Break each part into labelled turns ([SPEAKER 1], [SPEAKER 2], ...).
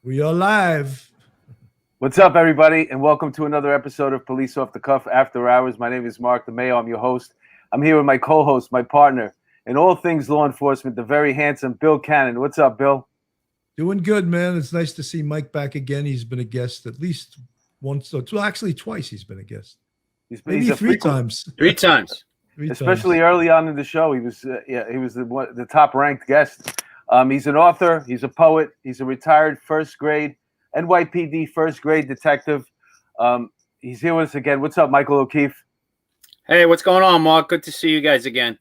[SPEAKER 1] We are live.
[SPEAKER 2] What's up, everybody, and welcome to another episode of Police Off the Cuff After Hours. My name is Mark the Mayo. I'm your host. I'm here with my co-host, my partner, in all things law enforcement, the very handsome Bill Cannon. What's up, Bill?
[SPEAKER 1] Doing good, man. It's nice to see Mike back again. He's been a guest at least once or two, actually twice he's been a guest. Maybe three times.
[SPEAKER 3] Three times.
[SPEAKER 2] Especially early on in the show, he was the top-ranked guest. He's an author, he's a poet, he's a retired first grade NYPD first grade detective. He's here with us again. What's up, Michael O'Keefe?
[SPEAKER 3] Hey, what's going on, Mark? Good to see you guys again.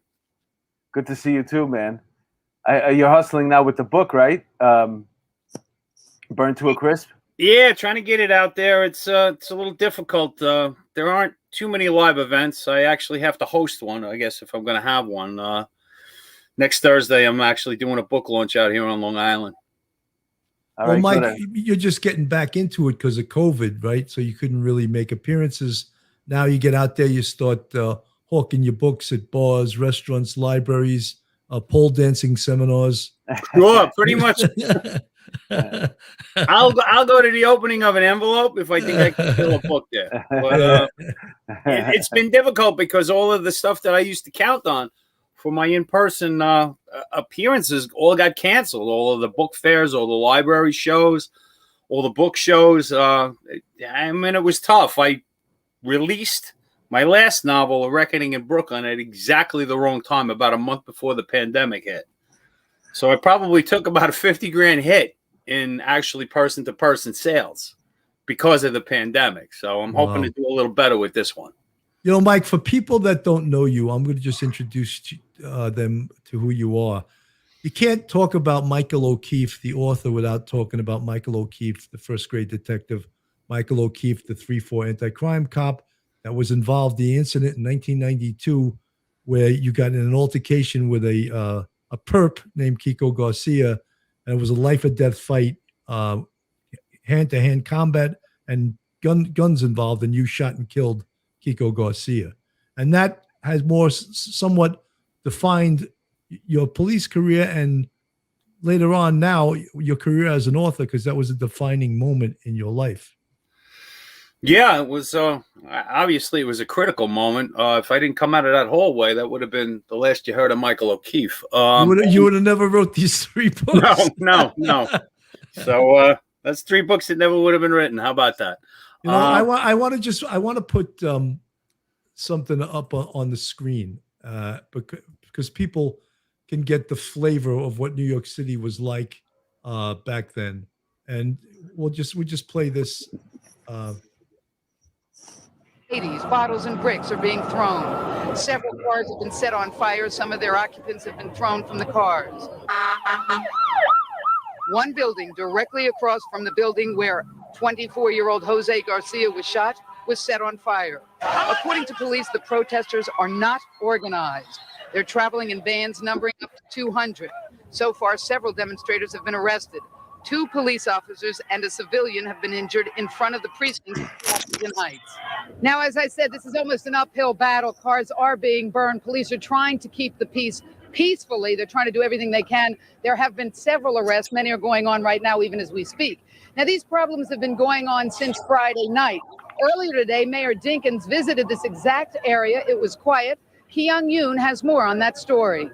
[SPEAKER 2] Good to see you too, man. You're hustling now with the book, right? Burned to a Crisp?
[SPEAKER 3] Yeah, trying to get it out there. It's a little difficult. There aren't too many live events. I actually have to host one, I guess, if I'm going to have one. Next Thursday, I'm actually doing a book launch out here on Long Island.
[SPEAKER 1] Well, Mike, you're just getting back into it because of COVID, right? So you couldn't really make appearances. Now you get out there, you start hawking your books at bars, restaurants, libraries, pole dancing seminars.
[SPEAKER 3] Sure, pretty much. I'll go to the opening of an envelope if I think I can fill a book there. But it's been difficult because all of the stuff that I used to count on for my in-person appearances all got canceled. All of the book fairs, all the library shows, all the book shows. I mean, it was tough. I released my last novel, A Reckoning in Brooklyn, at exactly the wrong time, about a month before the pandemic hit. So I probably took about a $50,000 hit in actually person-to-person sales because of the pandemic. So I'm hoping to do a little better with this one.
[SPEAKER 1] You know, Mike, for people that don't know you, I'm going to just introduce them to who you are. You can't talk about Michael O'Keefe, the author, without talking about Michael O'Keefe, the first grade detective, Michael O'Keefe, the 3-4 anti-crime cop that was involved in the incident in 1992 where you got in an altercation with a perp named Kiko Garcia, and it was a life-or-death fight, hand-to-hand combat, and guns involved, and you shot and killed Kiko Garcia. And that has somewhat defined your police career and later on now your career as an author, because that was a defining moment in your life.
[SPEAKER 3] Yeah, it was obviously it was a critical moment. If I didn't come out of that hallway, that would have been the last you heard of Michael O'Keefe.
[SPEAKER 1] You would have never wrote these 3 books.
[SPEAKER 3] No. So that's 3 books that never would have been written. How about that?
[SPEAKER 1] You know, I want to put something up on the screen because people can get the flavor of what New York City was like back then, and we'll just play this.
[SPEAKER 4] 80s, bottles and bricks are being thrown. Several cars have been set on fire. Some of their occupants have been thrown from the cars. One building directly across from the building where 24-year-old Jose Garcia was shot was set on fire. According to police, the protesters are not organized. They're traveling in vans numbering up to 200. So far, several demonstrators have been arrested. 2 police officers and a civilian have been injured in front of the precinct in Washington Heights. Now, as I said, this is almost an uphill battle. Cars are being burned. Police are trying to keep the peace peacefully. They're trying to do everything they can. There have been several arrests. Many are going on right now, even as we speak. Now, these problems have been going on since Friday night. Earlier today, Mayor Dinkins visited this exact area. It was quiet. Hyung Yoon has more on that story.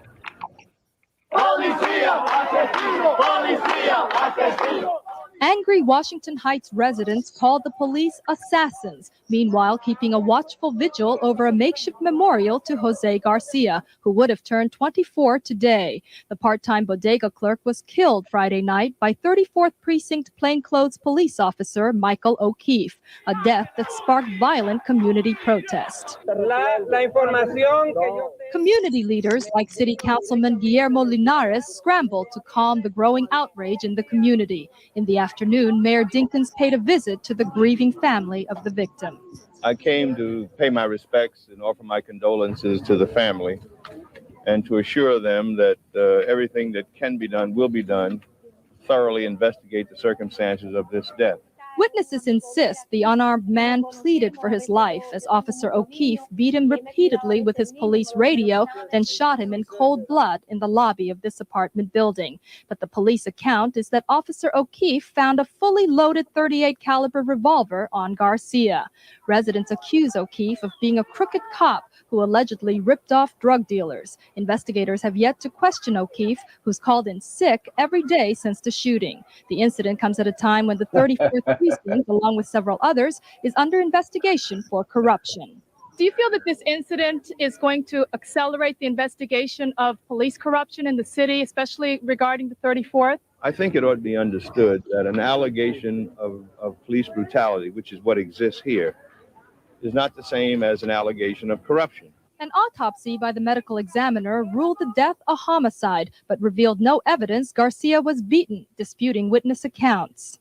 [SPEAKER 5] Angry Washington Heights residents called the police assassins, meanwhile keeping a watchful vigil over a makeshift memorial to Jose Garcia, who would have turned 24 today. The part-time bodega clerk was killed Friday night by 34th Precinct plainclothes police officer Michael O'Keefe, a death that sparked violent community protest. Community leaders like City Councilman Guillermo Linares scrambled to calm the growing outrage in the community. In the afternoon, Mayor Dinkins paid a visit to the grieving family of the victim.
[SPEAKER 6] I came to pay my respects and offer my condolences to the family and to assure them that everything that can be done will be done, thoroughly investigate the circumstances of this death.
[SPEAKER 5] Witnesses insist the unarmed man pleaded for his life as Officer O'Keefe beat him repeatedly with his police radio, then shot him in cold blood in the lobby of this apartment building. But the police account is that Officer O'Keefe found a fully loaded .38 caliber revolver on Garcia. Residents accuse O'Keefe of being a crooked cop who allegedly ripped off drug dealers. Investigators have yet to question O'Keefe, who's called in sick every day since the shooting. The incident comes at a time when the 34th precinct, along with several others, is under investigation for corruption.
[SPEAKER 7] Do you feel that this incident is going to accelerate the investigation of police corruption in the city, especially regarding the 34th?
[SPEAKER 6] I think it ought to be understood that an allegation of police brutality, which is what exists here, is not the same as an allegation of corruption.
[SPEAKER 5] An autopsy by the medical examiner ruled the death a homicide, but revealed no evidence Garcia was beaten, disputing witness accounts.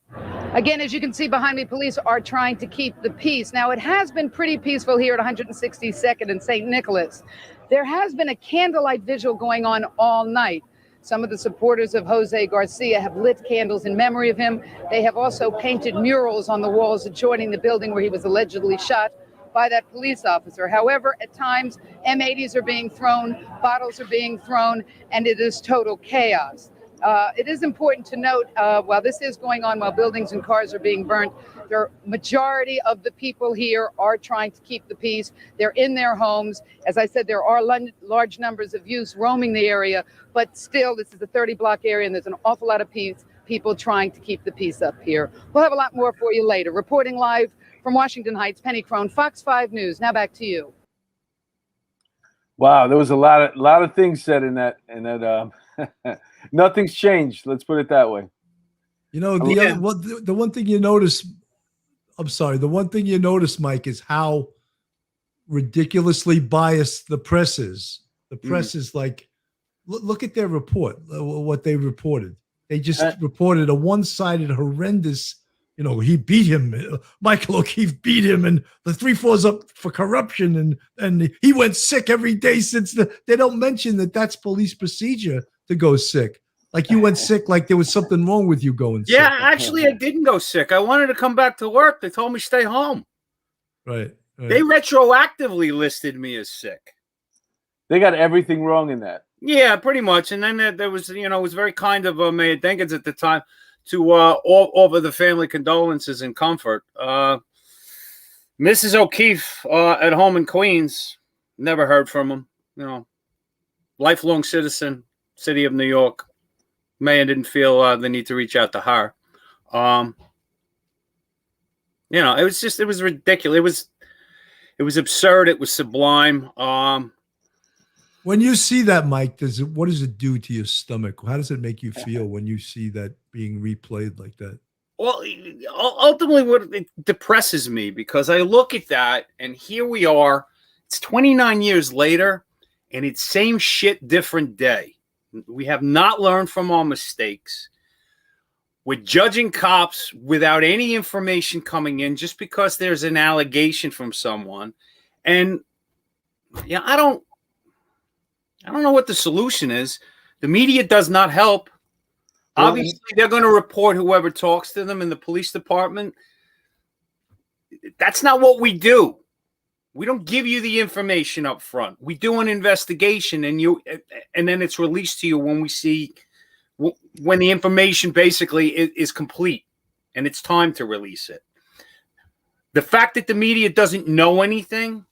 [SPEAKER 4] Again, as you can see behind me, police are trying to keep the peace. Now, it has been pretty peaceful here at 162nd and St. Nicholas. There has been a candlelight vigil going on all night. Some of the supporters of Jose Garcia have lit candles in memory of him. They have also painted murals on the walls adjoining the building where he was allegedly shot by that police officer. However, at times, M80s are being thrown, bottles are being thrown, and it is total chaos. It is important to note, while this is going on, while buildings and cars are being burnt, the majority of the people here are trying to keep the peace. They're in their homes. As I said, there are large numbers of youths roaming the area, but still, this is a 30-block area, and there's an awful lot of people trying to keep the peace up here. We'll have a lot more for you later. Reporting live from Washington Heights, Penny Crone, Fox 5 News. Now back to you.
[SPEAKER 2] Wow, there was a lot of things said in that nothing's changed. Let's put it that way.
[SPEAKER 1] You know, the one thing you notice, I'm sorry, the one thing you notice, Mike, is how ridiculously biased the press is. The press is like, look at their report, what they reported. They just reported a one-sided, horrendous, he beat him. Michael O'Keefe beat him, and the 3-4's up for corruption, and he went sick every day since they don't mention that's police procedure to go sick. Like you went sick, like there was something wrong with you going sick.
[SPEAKER 3] Yeah, actually, I didn't go sick. I wanted to come back to work. They told me stay home.
[SPEAKER 1] Right.
[SPEAKER 3] They retroactively listed me as sick.
[SPEAKER 2] They got everything wrong in that. Yeah,
[SPEAKER 3] pretty much. And then there was, it was very kind of Mayor Jenkins at the time to offer the family condolences and comfort. Mrs. O'Keefe at home in Queens, never heard from him. Lifelong citizen, city of New York. Mayor didn't feel the need to reach out to her. It was ridiculous. It was absurd. It was sublime.
[SPEAKER 1] When you see that, Mike, what does it do to your stomach? How does it make you feel when you see that being replayed like that?
[SPEAKER 3] Well, ultimately, it depresses me because I look at that, and here we are. It's 29 years later, and it's same shit, different day. We have not learned from our mistakes. We're judging cops without any information coming in just because there's an allegation from someone. And I don't know what the solution is. The media does not help. Obviously, they're going to report whoever talks to them in the police department. That's not what we do. We don't give you the information up front. We do an investigation, and then it's released to you when the information basically is complete, and it's time to release it. The fact that the media doesn't know anything,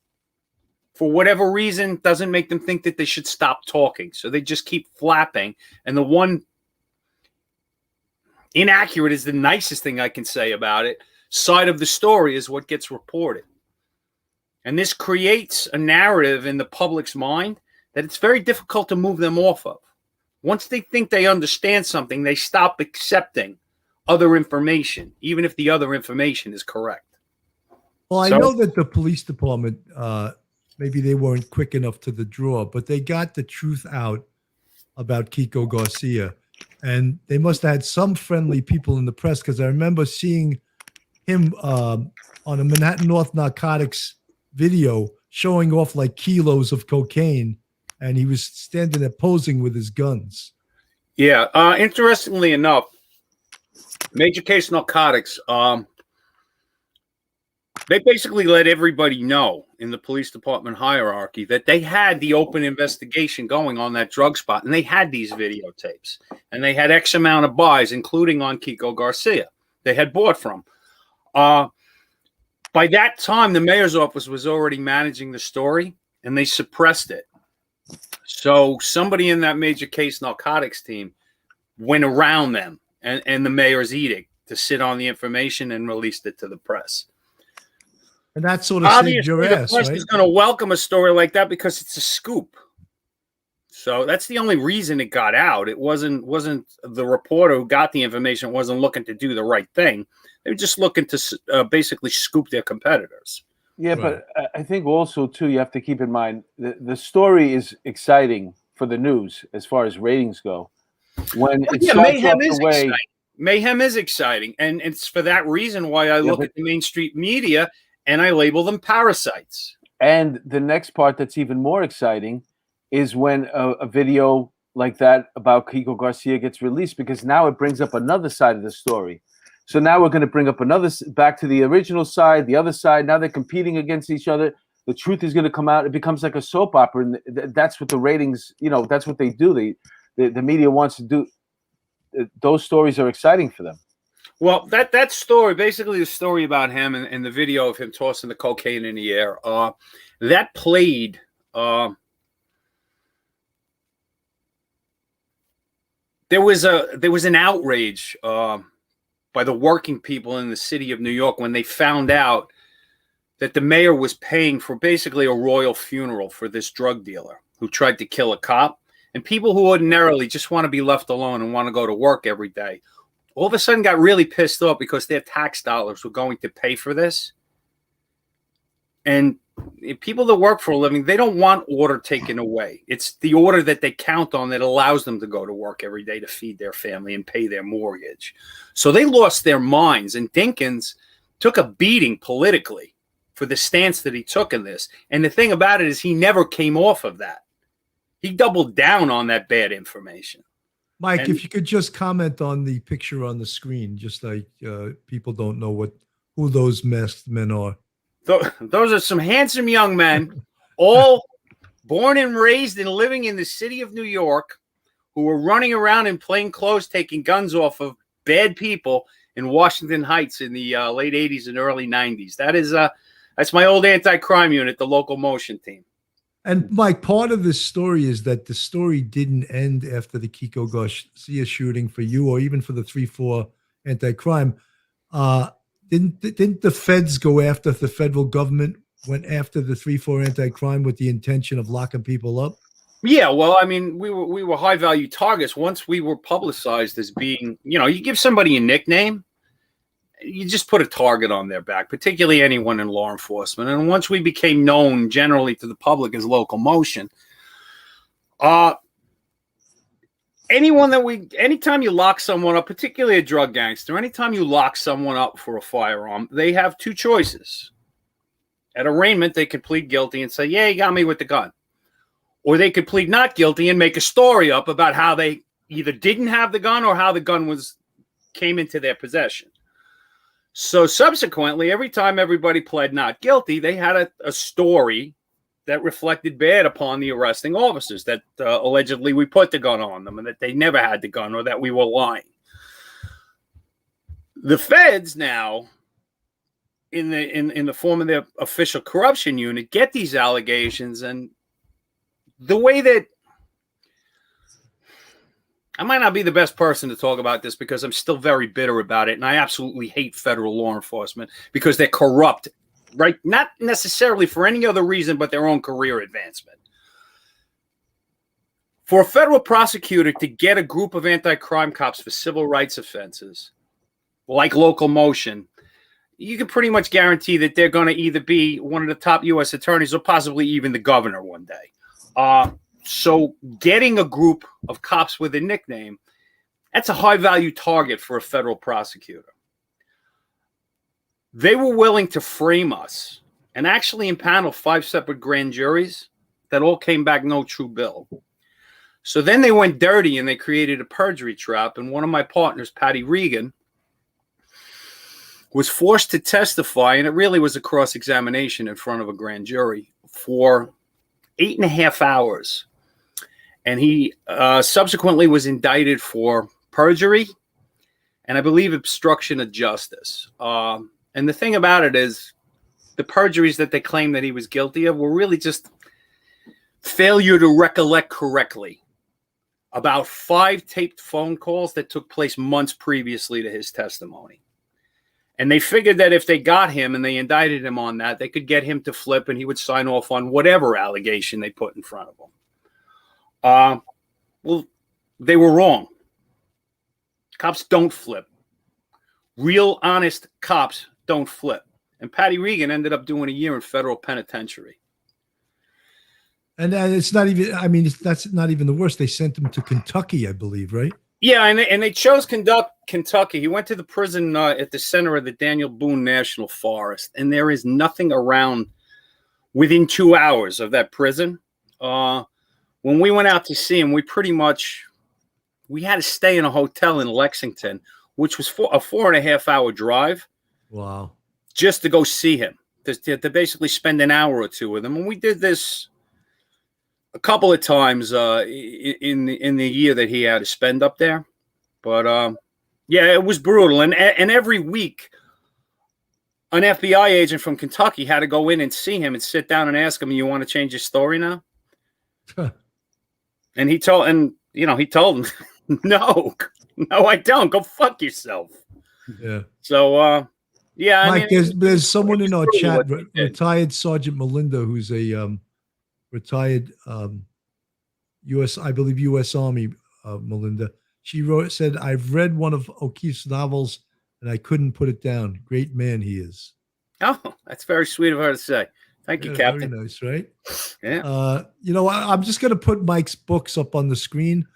[SPEAKER 3] for whatever reason, doesn't make them think that they should stop talking. So they just keep flapping. And the one inaccurate is the nicest thing I can say about it. Side of the story is what gets reported. And this creates a narrative in the public's mind that it's very difficult to move them off of. Once they think they understand something, they stop accepting other information, even if the other information is correct.
[SPEAKER 1] Well, I know that the police department, maybe they weren't quick enough to the draw, but they got the truth out about Kiko Garcia. And they must have had some friendly people in the press, because I remember seeing him on a Manhattan North Narcotics video showing off like kilos of cocaine, and he was standing there posing with his guns.
[SPEAKER 3] Yeah. Interestingly enough, Major Case Narcotics, They basically let everybody know in the police department hierarchy that they had the open investigation going on that drug spot, and they had these videotapes, and they had X amount of buys, including on Kiko Garcia. They had bought from. By that time, the mayor's office was already managing the story, and they suppressed it. So somebody in that major case narcotics team went around them and the mayor's edict to sit on the information and released it to the press.
[SPEAKER 1] And that sort of saved your
[SPEAKER 3] the
[SPEAKER 1] ass,
[SPEAKER 3] press
[SPEAKER 1] right?
[SPEAKER 3] is going to welcome a story like that because it's a scoop. So that's the only reason it got out. It wasn't the reporter who got the information wasn't looking to do the right thing. They were just looking to basically scoop their competitors.
[SPEAKER 2] Yeah, but I think also too you have to keep in mind the story is exciting for the news as far as ratings go. When it starts
[SPEAKER 3] Mayhem
[SPEAKER 2] off
[SPEAKER 3] is
[SPEAKER 2] the way,
[SPEAKER 3] exciting. Mayhem is exciting, and it's for that reason why I look at the mainstream media and I label them parasites.
[SPEAKER 2] And the next part that's even more exciting is when a video like that about Kiko Garcia gets released, because now it brings up another side of the story. So now we're going to bring up back to the original side, the other side. Now they're competing against each other. The truth is going to come out. It becomes like a soap opera, and that's what the ratings, that's what they do. The media wants to do. Those stories are exciting for them.
[SPEAKER 3] Well, that story, basically the story about him and the video of him tossing the cocaine in the air, that played. There was an outrage by the working people in the city of New York when they found out that the mayor was paying for basically a royal funeral for this drug dealer who tried to kill a cop. And people who ordinarily just want to be left alone and want to go to work every day, all of a sudden got really pissed off because their tax dollars were going to pay for this. And people that work for a living, they don't want order taken away. It's the order that they count on that allows them to go to work every day to feed their family and pay their mortgage. So they lost their minds. And Dinkins took a beating politically for the stance that he took in this. And the thing about it is he never came off of that. He doubled down on that bad information.
[SPEAKER 1] Mike, if you could just comment on the picture on the screen, just like people don't know who those masked men are.
[SPEAKER 3] Those are some handsome young men, all born and raised and living in the city of New York, who were running around in plain clothes, taking guns off of bad people in Washington Heights in the late 80s and early 90s. That's my old anti-crime unit, the local motion team.
[SPEAKER 1] And Mike, part of this story is that the story didn't end after the Kiko Garcia shooting for you, or even for the 3-4 anti-crime. Didn't the feds go after the federal government went after the 3-4 anti-crime with the intention of locking people up?
[SPEAKER 3] Yeah, well, I mean, we were high value targets once we were publicized as being, you give somebody a nickname, you just put a target on their back, particularly anyone in law enforcement. And once we became known generally to the public as local motion, anytime you lock someone up, particularly a drug gangster, anytime you lock someone up for a firearm, they have two choices. At arraignment, they could plead guilty and say, yeah, you got me with the gun. Or they could plead not guilty and make a story up about how they either didn't have the gun or how the gun came into their possession. So subsequently, every time everybody pled not guilty, they had a story that reflected bad upon the arresting officers, that allegedly we put the gun on them and that they never had the gun or that we were lying. The feds now, in the form of their official corruption unit, get these allegations, and the way that I might not be the best person to talk about this because I'm still very bitter about it, and I absolutely hate federal law enforcement because they're corrupt, right? Not necessarily for any other reason but their own career advancement. For a federal prosecutor to get a group of anti-crime cops for civil rights offenses, like local motion, you can pretty much guarantee that they're going to either be one of the top U.S. attorneys or possibly even the governor one day. So getting a group of cops with a nickname, that's a high-value target for a federal prosecutor. They were willing to frame us and actually impanel 5 separate grand juries that all came back no true bill. So then they went dirty and they created a perjury trap. And one of my partners, Patty Regan, was forced to testify, and it really was a cross-examination in front of a grand jury for 8.5 hours. And he subsequently was indicted for perjury and I believe obstruction of justice. And the thing about it is the perjuries that they claimed that he was guilty of were really just failure to recollect correctly about 5 taped phone calls that took place months previously to his testimony. And they figured that if they got him and they indicted him on that, they could get him to flip and he would sign off on whatever allegation they put in front of him. Well, they were wrong. Cops don't flip. Real, honest cops don't flip. And Patty Regan ended up doing a year in federal penitentiary.
[SPEAKER 1] And it's not even, I mean, that's not even the worst. They sent him to Kentucky, I believe, right?
[SPEAKER 3] Yeah, and they chose Kentucky. He went to the prison at the center of the Daniel Boone National Forest, and there is nothing around within 2 hours of that prison. When we went out to see him, we had to stay in a hotel in Lexington, which was a 4.5 hour drive.
[SPEAKER 1] Wow. Just
[SPEAKER 3] to go see him, to basically spend an hour or two with him. And we did this a couple of times in the year that he had to spend up there. But yeah, it was brutal. And every week, an FBI agent from Kentucky had to go in and see him and sit down and ask him, "You want to change your story now?" And he told him, "No, I don't. Go fuck yourself." Yeah. So, yeah,
[SPEAKER 1] Mike, there's someone in our chat, retired Sergeant Melinda, who's a retired U.S. Army Melinda. She said, "I've read one of O'Keefe's novels and I couldn't put it down. Great man he is."
[SPEAKER 3] Oh, that's very sweet of her to say. Thank you, Captain.
[SPEAKER 1] Very nice, right?
[SPEAKER 3] Yeah.
[SPEAKER 1] I'm just going to put Mike's books up on the screen.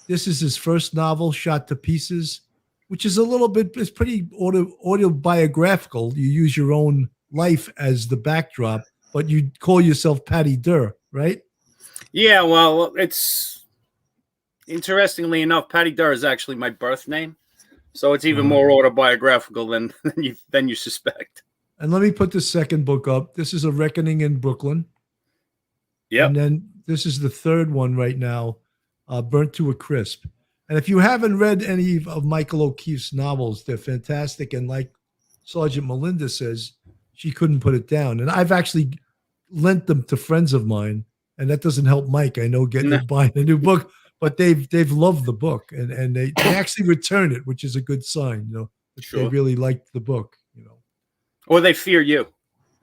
[SPEAKER 1] This is his first novel, Shot to Pieces, which is it's pretty autobiographical. You use your own life as the backdrop, but you call yourself Patty Durr, right?
[SPEAKER 3] Yeah, well, it's interestingly enough, Patty Durr is actually my birth name. So it's even more autobiographical than you suspect.
[SPEAKER 1] And let me put the second book up. This is A Reckoning in Brooklyn.
[SPEAKER 3] Yeah.
[SPEAKER 1] And then this is the third one right now, Burnt to a Crisp. And if you haven't read any of Michael O'Keefe's novels, they're fantastic. And like Sergeant Melinda says, she couldn't put it down. And I've actually lent them to friends of mine, and that doesn't help Mike. I know buying a new book, but they've loved the book, and they actually return it, which is a good sign. Sure. They really liked the book.
[SPEAKER 3] Or they fear you.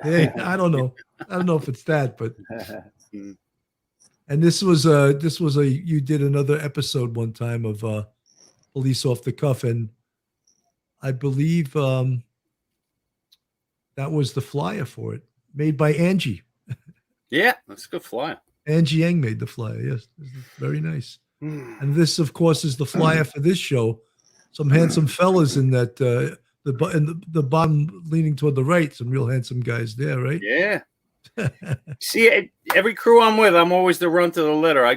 [SPEAKER 1] Hey, I don't know. I don't know if it's that, but. And this was you did another episode one time of Police Off the Cuff, and I believe that was the flyer for it, made by Angie.
[SPEAKER 3] Yeah, that's a good flyer.
[SPEAKER 1] Angie Yang made the flyer. Yes, very nice. And this, of course, is the flyer for this show. Some handsome fellas in that the bottom leaning toward the right. Some real handsome guys there, right?
[SPEAKER 3] Yeah. See, every crew I'm with, I'm always the runt of the litter. I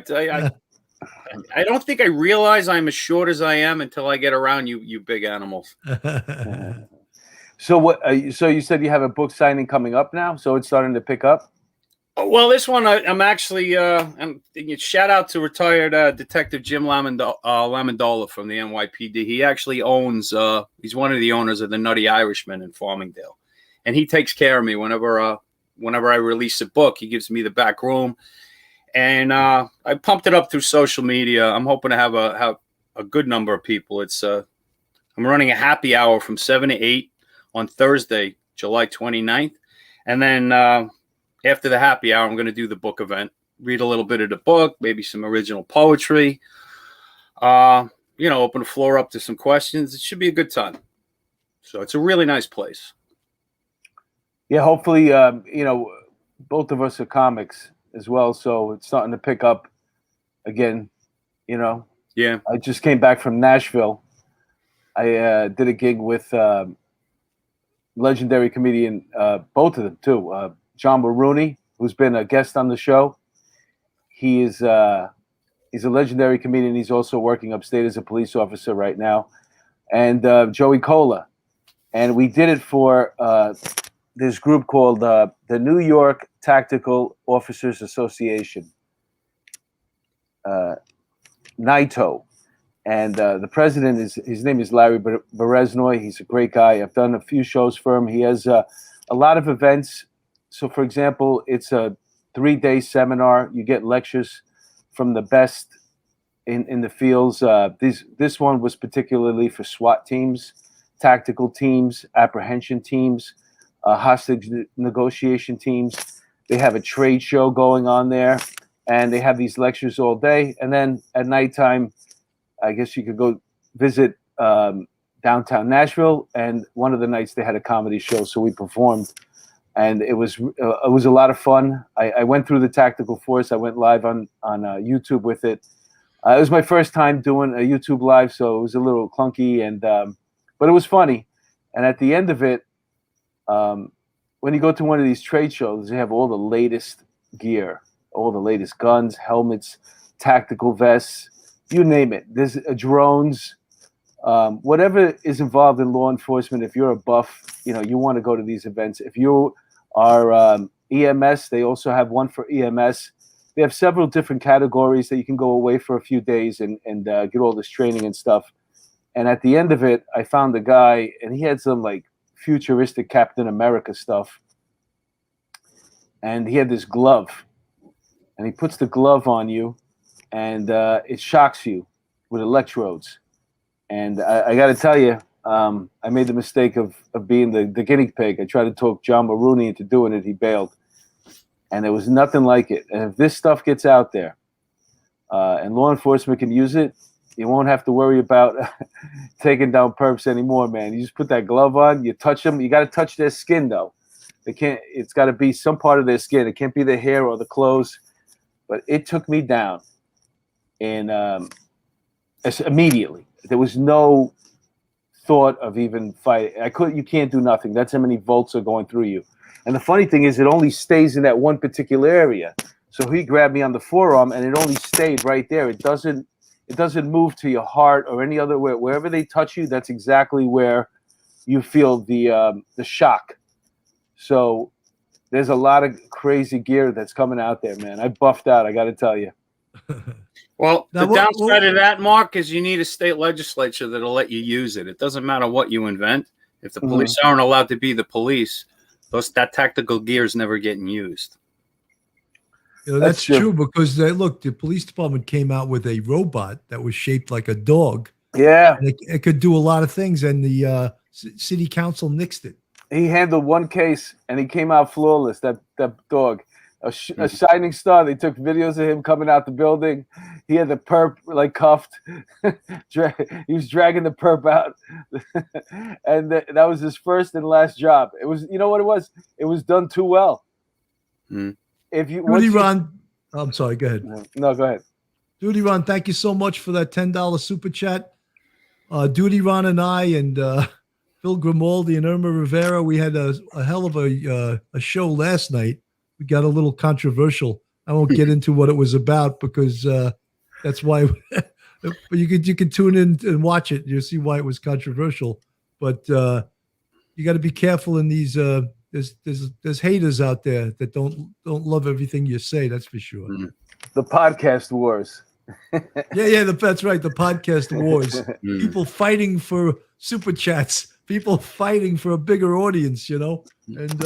[SPEAKER 3] don't think I realize I'm as short as I am until I get around you big animals.
[SPEAKER 2] So what? So you said you have a book signing coming up now, so it's starting to pick up.
[SPEAKER 3] Well, this one I'm actually. Shout out to retired Detective Jim Lamandola from the NYPD. He actually owns. He's one of the owners of the Nutty Irishman in Farmingdale, and he takes care of me whenever I release a book. He gives me the back room, and I pumped it up through social media. I'm hoping to have a good number of people. I'm running a happy hour from 7 to 8 on Thursday, July 29th, and then. After the happy hour, I'm going to do the book event, read a little bit of the book, maybe some original poetry, open the floor up to some questions. It should be a good time. So it's a really nice place.
[SPEAKER 2] Yeah, hopefully, both of us are comics as well. So it's starting to pick up again,
[SPEAKER 3] Yeah.
[SPEAKER 2] I just came back from Nashville. I did a gig with legendary comedian, both of them too, John Marooney, who's been a guest on the show. He's a legendary comedian. He's also working upstate as a police officer right now. And Joey Cola, and we did it for this group called the New York Tactical Officers Association, NITO. And the president his name is Larry Bereznoy. He's a great guy. I've done a few shows for him. He has a lot of events. So, for example, it's a 3-day seminar. You get lectures from the best in the fields. This one was particularly for SWAT teams, tactical teams, apprehension teams, hostage negotiation teams. They have a trade show going on there, and they have these lectures all day. And then at nighttime, I guess you could go visit downtown Nashville, and one of the nights they had a comedy show, so we performed, and it was a lot of fun. I went through the tactical force. I went live on YouTube with it. It was my first time doing a YouTube live, so it was a little clunky, and but it was funny. And at the end of it, when you go to one of these trade shows, they have all the latest gear, all the latest guns, helmets, tactical vests, you name it. There's drones, whatever is involved in law enforcement. If you're a buff, you want to go to these events. If you are EMS, they also have one for EMS. They have several different categories that you can go away for a few days and get all this training and stuff. And at the end of it, I found a guy, and he had some like futuristic Captain America stuff. And he had this glove, and he puts the glove on you, and it shocks you with electrodes. And I got to tell you, I made the mistake of being the guinea pig. I tried to talk John Marooney into doing it. He bailed. And there was nothing like it. And if this stuff gets out there and law enforcement can use it, you won't have to worry about taking down perps anymore, man. You just put that glove on, you touch them. You got to touch their skin, though. It's got to be some part of their skin. It can't be the hair or the clothes. But it took me down. And immediately, there was no thought of even fighting. You can't do nothing. That's how many volts are going through you. And the funny thing is, it only stays in that one particular area. So he grabbed me on the forearm, and it only stayed right there. It doesn't move to your heart or any other way. Wherever they touch you, that's exactly where you feel the shock. So there's a lot of crazy gear that's coming out there, man. I buffed out, I got to tell you.
[SPEAKER 3] Well, the downside of that, Mark, is you need a state legislature that'll let you use it. It doesn't matter what you invent. If the police aren't allowed to be the police, that tactical gear is never getting used.
[SPEAKER 1] That's true because the police department came out with a robot that was shaped like a dog.
[SPEAKER 2] Yeah.
[SPEAKER 1] And it could do a lot of things, and the city council nixed it.
[SPEAKER 2] He handled one case, and he came out flawless, that dog. A shining star. They took videos of him coming out the building. He had the perp like cuffed. He was dragging the perp out. And that was his first and last job. It was, you know what it was? It was done too well. If you,
[SPEAKER 1] Duty Ron, I'm sorry, go ahead.
[SPEAKER 2] No, go ahead.
[SPEAKER 1] Duty Ron, thank you so much for that $10 super chat. Duty Ron and I and Phil Grimaldi and Irma Rivera, we had a hell of a show last night. We got a little controversial. I won't get into what it was about because that's why. But you can tune in and watch it. You'll see why it was controversial. But you got to be careful in these. There's haters out there that don't love everything you say. That's for sure.
[SPEAKER 2] The podcast wars.
[SPEAKER 1] Yeah, that's right. The podcast wars. People fighting for super chats. People fighting for a bigger audience. And.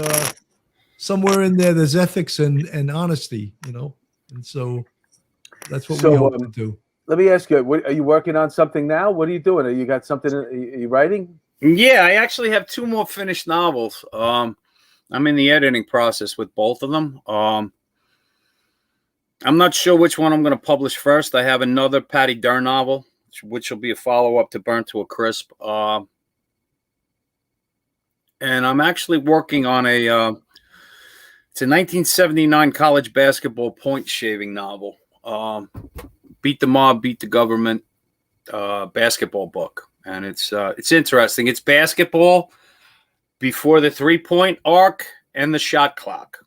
[SPEAKER 1] Somewhere in there's ethics and honesty, and so that's what we hope to do.
[SPEAKER 2] Let me ask you: are you working on something now? What are you doing? You got something? Are you writing?
[SPEAKER 3] Yeah, I actually have 2 more finished novels. I'm in the editing process with both of them. I'm not sure which one I'm going to publish first. I have another Patty Dern novel, which will be a follow-up to Burnt to a Crisp, and I'm actually working on it's a 1979 college basketball point shaving novel. Beat the Mob, Beat the Government basketball book. And it's interesting. It's basketball before the 3-point arc and the shot clock,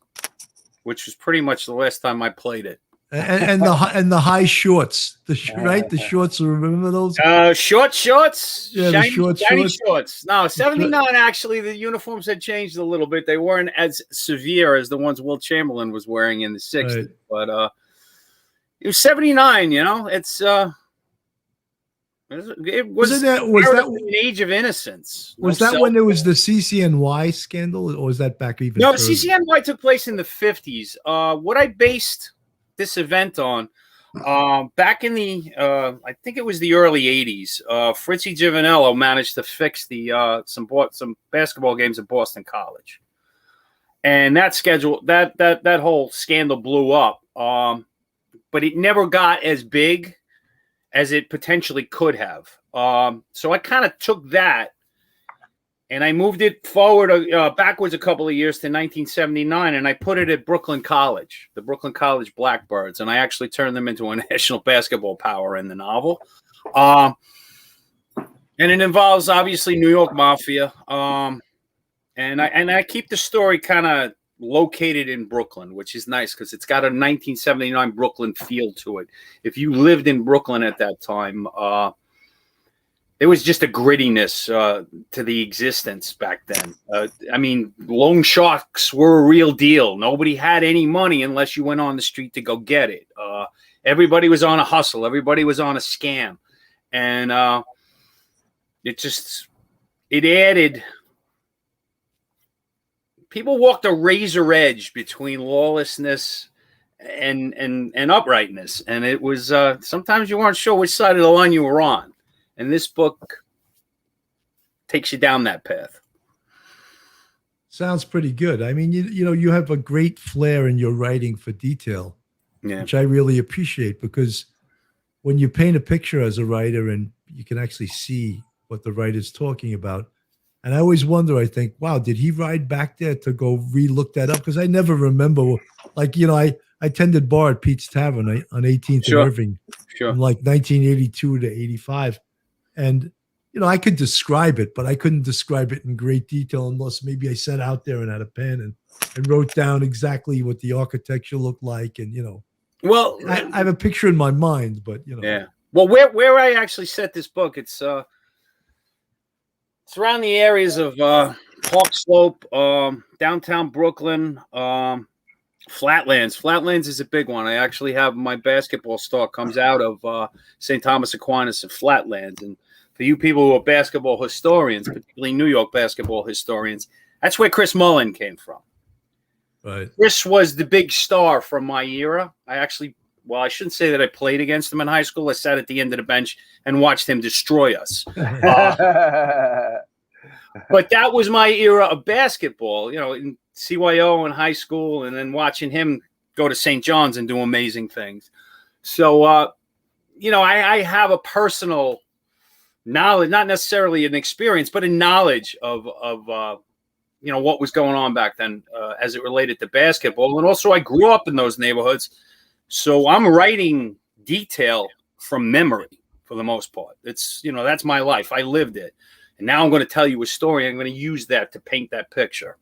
[SPEAKER 3] which was pretty much the last time I played it.
[SPEAKER 1] and the high shorts, right? The shorts. Remember those?
[SPEAKER 3] Short shorts,
[SPEAKER 1] Yeah, the
[SPEAKER 3] shiny,
[SPEAKER 1] short
[SPEAKER 3] shiny
[SPEAKER 1] shorts.
[SPEAKER 3] shorts. No, 79. Actually, the uniforms had changed a little bit. They weren't as severe as the ones Will Chamberlain was wearing in the 60s.
[SPEAKER 1] Right.
[SPEAKER 3] But it was 79. You know, it was an age of innocence.
[SPEAKER 1] Was that when there was the CCNY scandal, or was that back even?
[SPEAKER 3] No,
[SPEAKER 1] further?
[SPEAKER 3] CCNY took place in the 50s. What I based this event on, back in the, I think it was the early 80s, Fritzy Giovanello managed to fix the some basketball games at Boston College, and that whole scandal blew up. But it never got as big as it potentially could have. So I kind of took that and I moved it forward, backwards a couple of years to 1979, and I put it at Brooklyn College, the Brooklyn College Blackbirds, and I actually turned them into a national basketball power in the novel. And it involves obviously New York Mafia, and I keep the story kind of located in Brooklyn, which is nice because it's got a 1979 Brooklyn feel to it. If you lived in Brooklyn at that time, there was just a grittiness to the existence back then. I mean, loan sharks were a real deal. Nobody had any money unless you went on the street to go get it. Everybody was on a hustle. Everybody was on a scam. And it added... People walked a razor edge between lawlessness and uprightness. And it was sometimes you weren't sure which side of the line you were on. And this book takes you down that path.
[SPEAKER 1] Sounds pretty good. I mean, you have a great flair in your writing for detail, which I really appreciate, because when you paint a picture as a writer and you can actually see what the writer's talking about. And I always wonder, I think, wow, did he ride back there to go re-look that up? Because I never remember, like, I attended bar at Pete's Tavern on 18th and Irving from like 1982 to 85. And, I could describe it, but I couldn't describe it in great detail unless maybe I sat out there and had a pen and wrote down exactly what the architecture looked like. And,
[SPEAKER 3] well,
[SPEAKER 1] I have a picture in my mind, but,
[SPEAKER 3] Yeah. Well, where I actually set this book, it's around the areas of Park Slope, downtown Brooklyn, Flatlands. Flatlands is a big one. I actually have my basketball star comes out of St. Thomas Aquinas and Flatlands. And for you people who are basketball historians, particularly New York basketball historians, that's where Chris Mullin came from.
[SPEAKER 1] Right.
[SPEAKER 3] Chris was the big star from my era. I shouldn't say that I played against him in high school. I sat at the end of the bench and watched him destroy us. But that was my era of basketball, in CYO in high school, and then watching him go to St. John's and do amazing things. So, I have a personal knowledge, not necessarily an experience, but a knowledge of what was going on back then as it related to basketball. And also I grew up in those neighborhoods. So I'm writing detail from memory for the most part. It's, that's my life. I lived it. And now I'm going to tell you a story. I'm going to use that to paint that picture.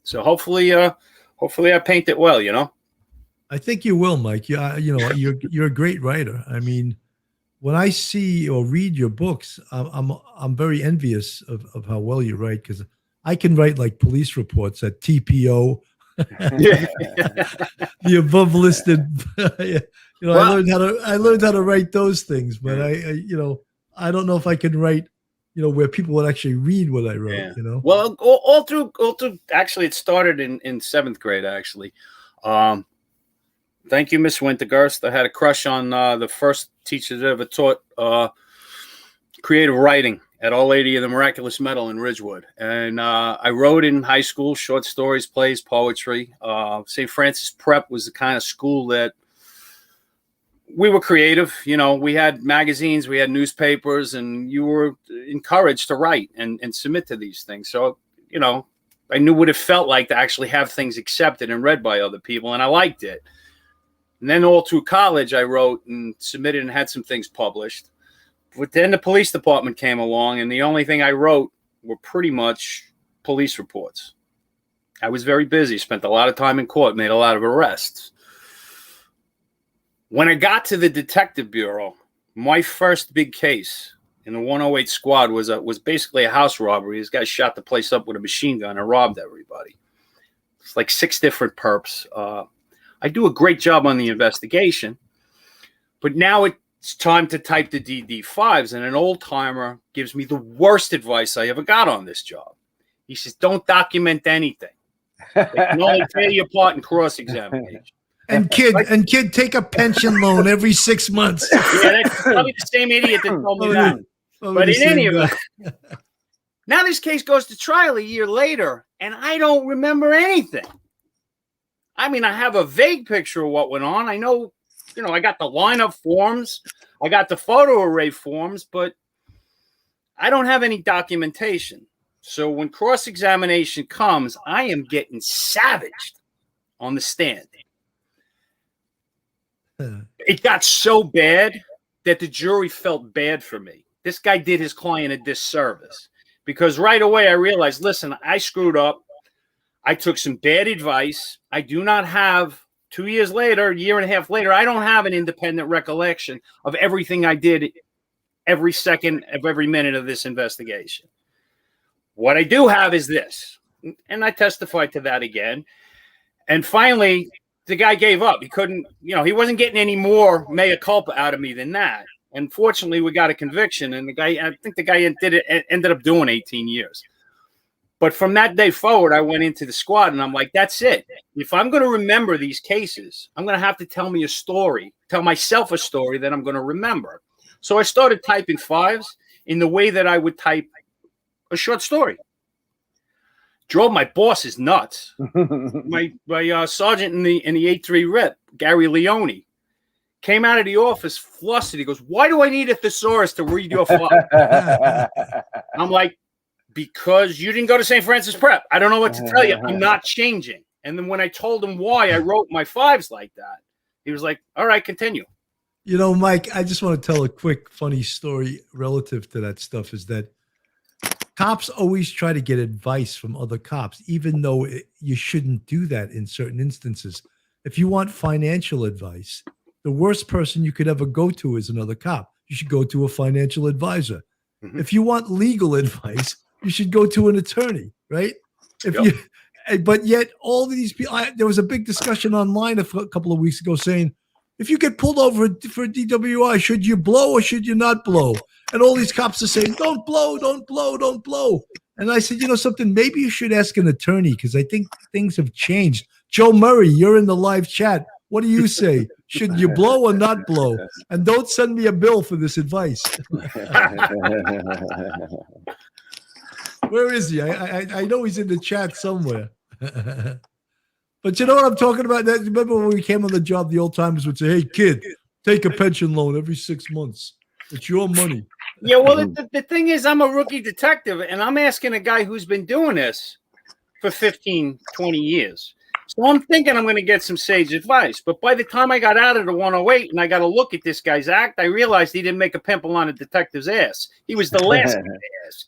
[SPEAKER 3] So hopefully I paint it well,
[SPEAKER 1] I think you will, Mike. You're a great writer. I mean, when I see or read your books, I'm very envious of how well you write, because I can write like police reports at TPO. The above listed, I learned how to write those things, but I don't know if I can write, where people would actually read what I wrote,
[SPEAKER 3] Well, all through, actually, it started in 7th grade, actually. Thank you, Miss Wintergurst. I had a crush on the first teacher that ever taught creative writing at Our Lady of the Miraculous Medal in Ridgewood. And I wrote in high school short stories, plays, poetry. St. Francis Prep was the kind of school that we were creative. We had magazines, we had newspapers, and you were encouraged to write and submit to these things. So, I knew what it felt like to actually have things accepted and read by other people, and I liked it. And then all through college, I wrote and submitted and had some things published. But then the police department came along, and the only thing I wrote were pretty much police reports. I was very busy, spent a lot of time in court, made a lot of arrests. When I got to the detective bureau, my first big case in the 108 squad was basically a house robbery. This guy shot the place up with a machine gun and robbed everybody. It's like 6 different perps. I do a great job on the investigation, but now it's time to type the DD5s, and an old timer gives me the worst advice I ever got on this job. He says, don't document anything. They can only tear you apart in cross-examination.
[SPEAKER 1] And kid, take a pension loan every 6 months.
[SPEAKER 3] Yeah, that's probably the same idiot that told me that. But in any event, now this case goes to trial a year later, and I don't remember anything. I mean, I have a vague picture of what went on. I know, I got the lineup forms, I got the photo array forms, but I don't have any documentation. So when cross-examination comes, I am getting savaged on the stand. It got so bad that the jury felt bad for me. This guy did his client a disservice because right away I realized, listen, I screwed up. I took some bad advice. I do not have 2 years later, a year and a half later, I don't have an independent recollection of everything I did every second of every minute of this investigation. What I do have is this, and I testified to that again. And finally, the guy gave up. He couldn't, he wasn't getting any more mea culpa out of me than that. And fortunately, we got a conviction, and I think the guy ended up doing 18 years. But from that day forward, I went into the squad, and I'm like, that's it. If I'm going to remember these cases, I'm going to have to tell myself a story that I'm going to remember. So I started typing 5s in the way that I would type a short story. Drove my bosses nuts. my sergeant in the 8-3 RIP, Gary Leone, came out of the office flustered. He goes, "Why do I need a thesaurus to read your file?" I'm like, "Because you didn't go to St. Francis Prep. I don't know what to tell you. I'm not changing." And then when I told him why I wrote my 5s like that, he was like, "All right, continue."
[SPEAKER 1] Mike, I just want to tell a quick funny story relative to that stuff is that cops always try to get advice from other cops, even though you shouldn't do that in certain instances. If you want financial advice, the worst person you could ever go to is another cop. You should go to a financial advisor. Mm-hmm. If you want legal advice, you should go to an attorney, right? But yet all of these people, there was a big discussion online a couple of weeks ago saying, if you get pulled over for DWI, should you blow or should you not blow? And all these cops are saying, don't blow, don't blow, don't blow. And I said, something, maybe you should ask an attorney because I think things have changed. Joe Murray, you're in the live chat. What do you say? Should you blow or not blow? And don't send me a bill for this advice. Where is he? I know he's in the chat somewhere. But you know what I'm talking about? Remember when we came on the job, the old timers would say, "Hey, kid, take a pension loan every 6 months. It's your money."
[SPEAKER 3] Yeah, well, the thing is, I'm a rookie detective, and I'm asking a guy who's been doing this for 15, 20 years. So I'm thinking I'm going to get some sage advice. But by the time I got out of the 108 and I got to look at this guy's act, I realized he didn't make a pimple on a detective's ass. He was the last guy to ask.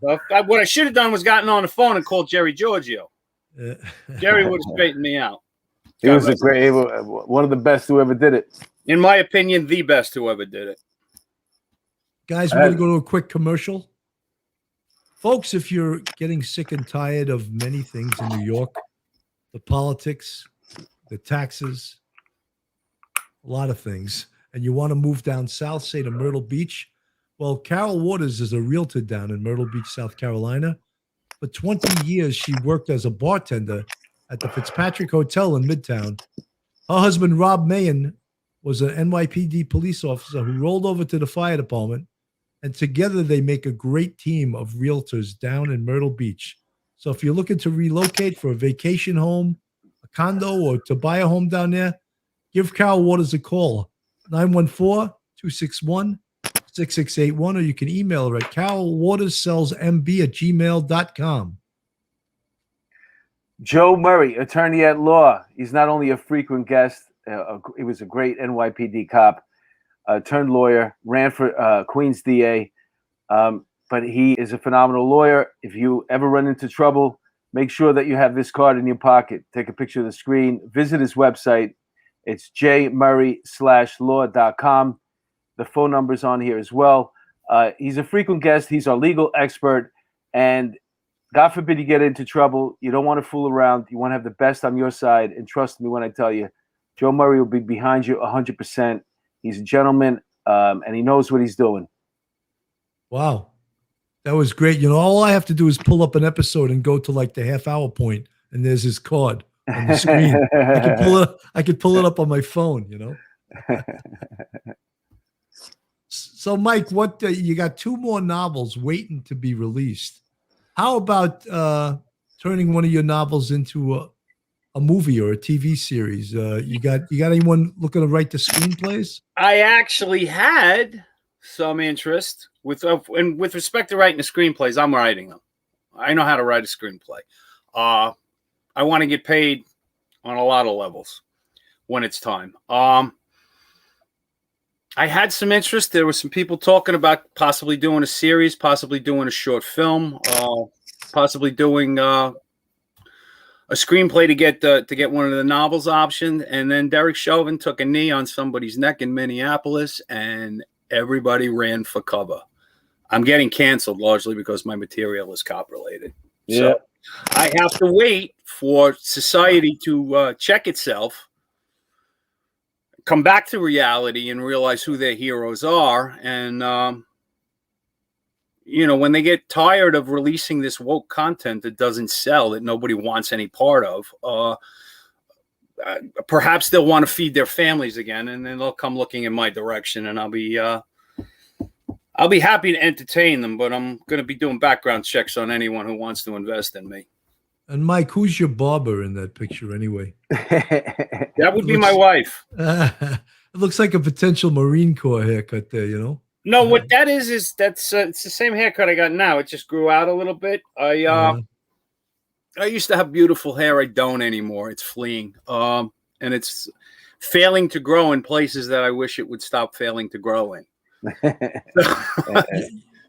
[SPEAKER 3] So what I should have done was gotten on the phone and called Jerry Giorgio. Jerry would have straightened me out.
[SPEAKER 2] He was one of the best who ever did it.
[SPEAKER 3] In my opinion, the best who ever did it.
[SPEAKER 1] Guys, we're going to go to a quick commercial. Folks, if you're getting sick and tired of many things in New York, the politics, the taxes, a lot of things, and you want to move down south, say to Myrtle Beach, well, Carol Waters is a realtor down in Myrtle Beach, South Carolina. For 20 years, she worked as a bartender at the Fitzpatrick Hotel in Midtown. Her husband, Rob Mayen, was an NYPD police officer who rolled over to the fire department, and together they make a great team of realtors down in Myrtle Beach. So if you're looking to relocate for a vacation home, a condo, or to buy a home down there, give Carol Waters a call, 914-261-6681, or you can email her at carolwaterssellsmb@gmail.com.
[SPEAKER 2] Joe Murray, attorney at law. He's not only a frequent guest, he was a great NYPD cop, turned lawyer, ran for Queens DA, but he is a phenomenal lawyer. If you ever run into trouble, make sure that you have this card in your pocket. Take a picture of the screen. Visit his website, It's jmurray/law.com. The phone number's on here as well. He's a frequent guest. He's our legal expert. And God forbid you get into trouble. You don't want to fool around. You want to have the best on your side. And trust me when I tell you, Joe Murray will be behind you 100%. He's a gentleman, and he knows what he's doing.
[SPEAKER 1] Wow. That was great. You know, all I have to do is pull up an episode and go to like the half-hour point, and there's his card on the screen. I could pull it up on my phone, you know. So, Mike, what you got 2 more novels waiting to be released. How about turning one of your novels into a movie or a TV series? You got anyone looking to write the screenplays?
[SPEAKER 3] I actually had some interest and with respect to writing the screenplays. I'm writing them. I know how to write a screenplay. I want to get paid on a lot of levels when it's time. I had some interest. There were some people talking about possibly doing a series, possibly doing a short film, possibly doing a screenplay to get one of the novels optioned. And then Derek Chauvin took a knee on somebody's neck in Minneapolis, and everybody ran for cover. I'm getting canceled largely because my material is cop related.
[SPEAKER 2] Yeah.
[SPEAKER 3] So I have to wait for society to check itself, come back to reality, and realize who their heroes are. And, when they get tired of releasing this woke content that doesn't sell, that nobody wants any part of, perhaps they'll want to feed their families again, and then they'll come looking in my direction, and I'll be happy to entertain them, but I'm going to be doing background checks on anyone who wants to invest in me.
[SPEAKER 1] And Mike, who's your barber in that picture anyway?
[SPEAKER 3] That would be my wife.
[SPEAKER 1] It looks like a potential Marine Corps haircut there, you know?
[SPEAKER 3] No, what that is that's it's the same haircut I got now. It just grew out a little bit. I used to have beautiful hair. I don't anymore. It's fleeing. And it's failing to grow in places that I wish it would stop failing to grow in.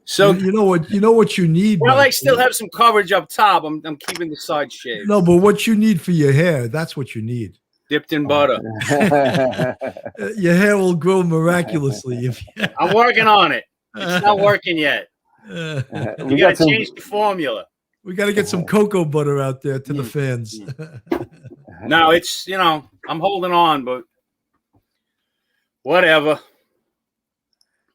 [SPEAKER 3] So
[SPEAKER 1] you know what you need.
[SPEAKER 3] Well,
[SPEAKER 1] Mike.
[SPEAKER 3] I still have some coverage up top. I'm keeping the side shaved.
[SPEAKER 1] No, but what you need for your hair, that's what you need.
[SPEAKER 3] Dipped in butter.
[SPEAKER 1] Your hair will grow miraculously.
[SPEAKER 3] I'm working on it. It's not working yet. You got to change the formula.
[SPEAKER 1] We got to get some cocoa butter out there to the fans.
[SPEAKER 3] No, it's, I'm holding on, but whatever.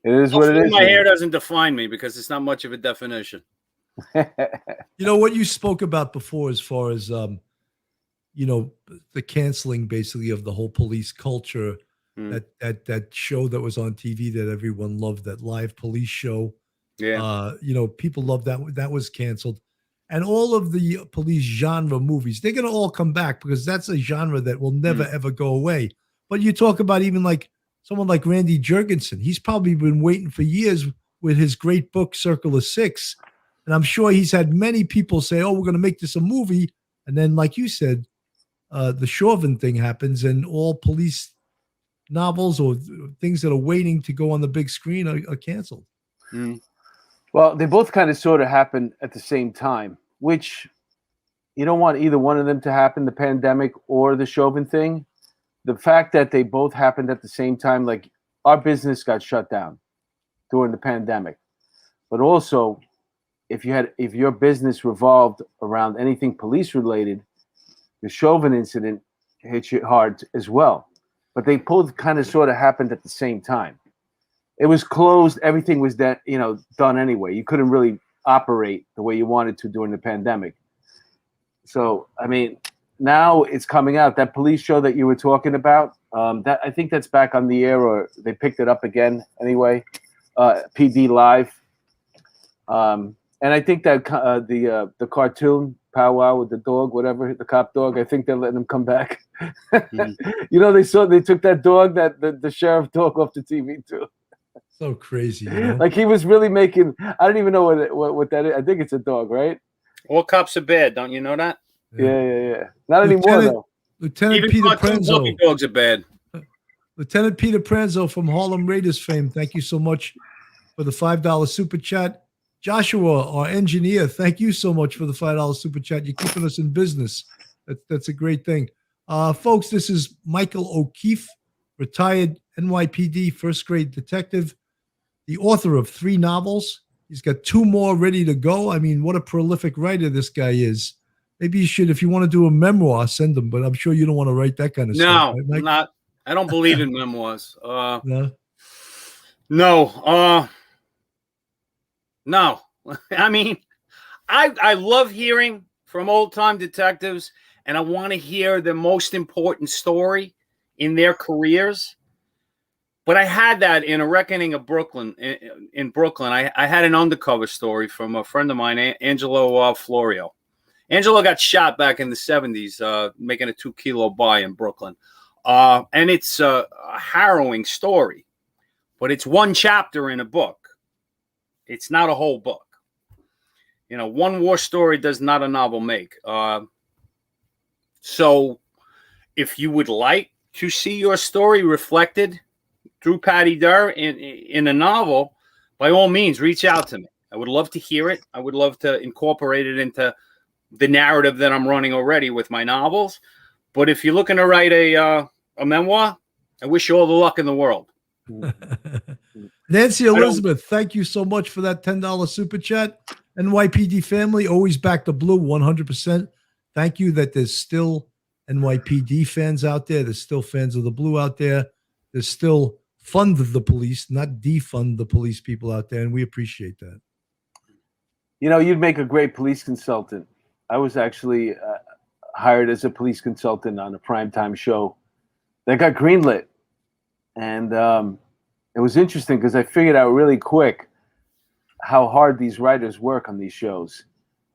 [SPEAKER 2] It is what it is.
[SPEAKER 3] My hair doesn't define me because it's not much of a definition.
[SPEAKER 1] You know what you spoke about before, as far as the canceling basically of the whole police culture, that show that was on TV that everyone loved, that live police show.
[SPEAKER 3] Yeah.
[SPEAKER 1] People loved that. That was canceled. And all of the police genre movies, they're going to all come back because that's a genre that will never, ever go away. But you talk about even like someone like Randy Jurgensen. He's probably been waiting for years with his great book, Circle of Six. And I'm sure he's had many people say, oh, we're going to make this a movie. And then, like you said, the Chauvin thing happens and all police novels or things that are waiting to go on the big screen are canceled.
[SPEAKER 2] Well, they both kind of sort of happen at the same time, which you don't want either one of them to happen, the pandemic or the Chauvin thing. The fact that they both happened at the same time, like our business got shut down during the pandemic. But also, if your business revolved around anything police related, the Chauvin incident hit you hard as well. But they both kind of sort of happened at the same time. It was closed. Everything was done anyway. You couldn't really operate the way you wanted to during the pandemic. So, I mean, now it's coming out. That police show that you were talking about, that I think that's back on the air, or they picked it up again anyway. PD Live. And I think that the cartoon powwow with the dog, whatever, the cop dog, I think they're letting him come back. They took that dog, the sheriff dog, off the TV too.
[SPEAKER 1] So crazy, you know?
[SPEAKER 2] Like he was really making. I don't even know what that is. I think it's a dog, right?
[SPEAKER 3] All cops are bad, don't you know that?
[SPEAKER 2] Yeah. Not anymore though.
[SPEAKER 1] Lieutenant
[SPEAKER 3] Even
[SPEAKER 1] Peter
[SPEAKER 3] cartoon
[SPEAKER 1] Pranzo.
[SPEAKER 3] puppy dogs are bad.
[SPEAKER 1] Lieutenant Peter Pranzo from Harlem Raiders fame, thank you so much for the $5 super chat. Joshua, our engineer, thank you so much for the $5 super chat. You're keeping us in business. That's a great thing. Folks, this is Michael O'Keefe, retired NYPD first grade detective, the author of 3 novels. He's got 2 more ready to go. I mean, what a prolific writer this guy is. Maybe you should, if you want to do a memoir, send them, but I'm sure you don't want to write that kind of stuff.
[SPEAKER 3] No,
[SPEAKER 1] Right, Mike?
[SPEAKER 3] not. I don't believe in memoirs.
[SPEAKER 1] No.
[SPEAKER 3] No. No. I mean, I love hearing from old-time detectives, and I want to hear the most important story in their careers. But I had that in A Reckoning of Brooklyn. In Brooklyn, I had an undercover story from a friend of mine, Angelo Florio. Angelo got shot back in the 70s, making a 2-kilo buy in Brooklyn. And it's a harrowing story, but it's one chapter in a book. It's not a whole book. You know, one war story does not a novel make. So if you would like to see your story reflected through Patty Durr in a novel, by all means, reach out to me. I would love to hear it. I would love to incorporate it into the narrative that I'm running already with my novels. But if you're looking to write a memoir, I wish you all the luck in the world.
[SPEAKER 1] Nancy Elizabeth, thank you so much for that $10 super chat. NYPD family, always back the blue 100%. Thank you that there's still NYPD fans out there. There's still fans of the blue out there. There's still fund the police, not defund the police people out there. And we appreciate that.
[SPEAKER 2] You know, you'd make a great police consultant. I was actually hired as a police consultant on a primetime show that got greenlit. And it was interesting because I figured out really quick how hard these writers work on these shows.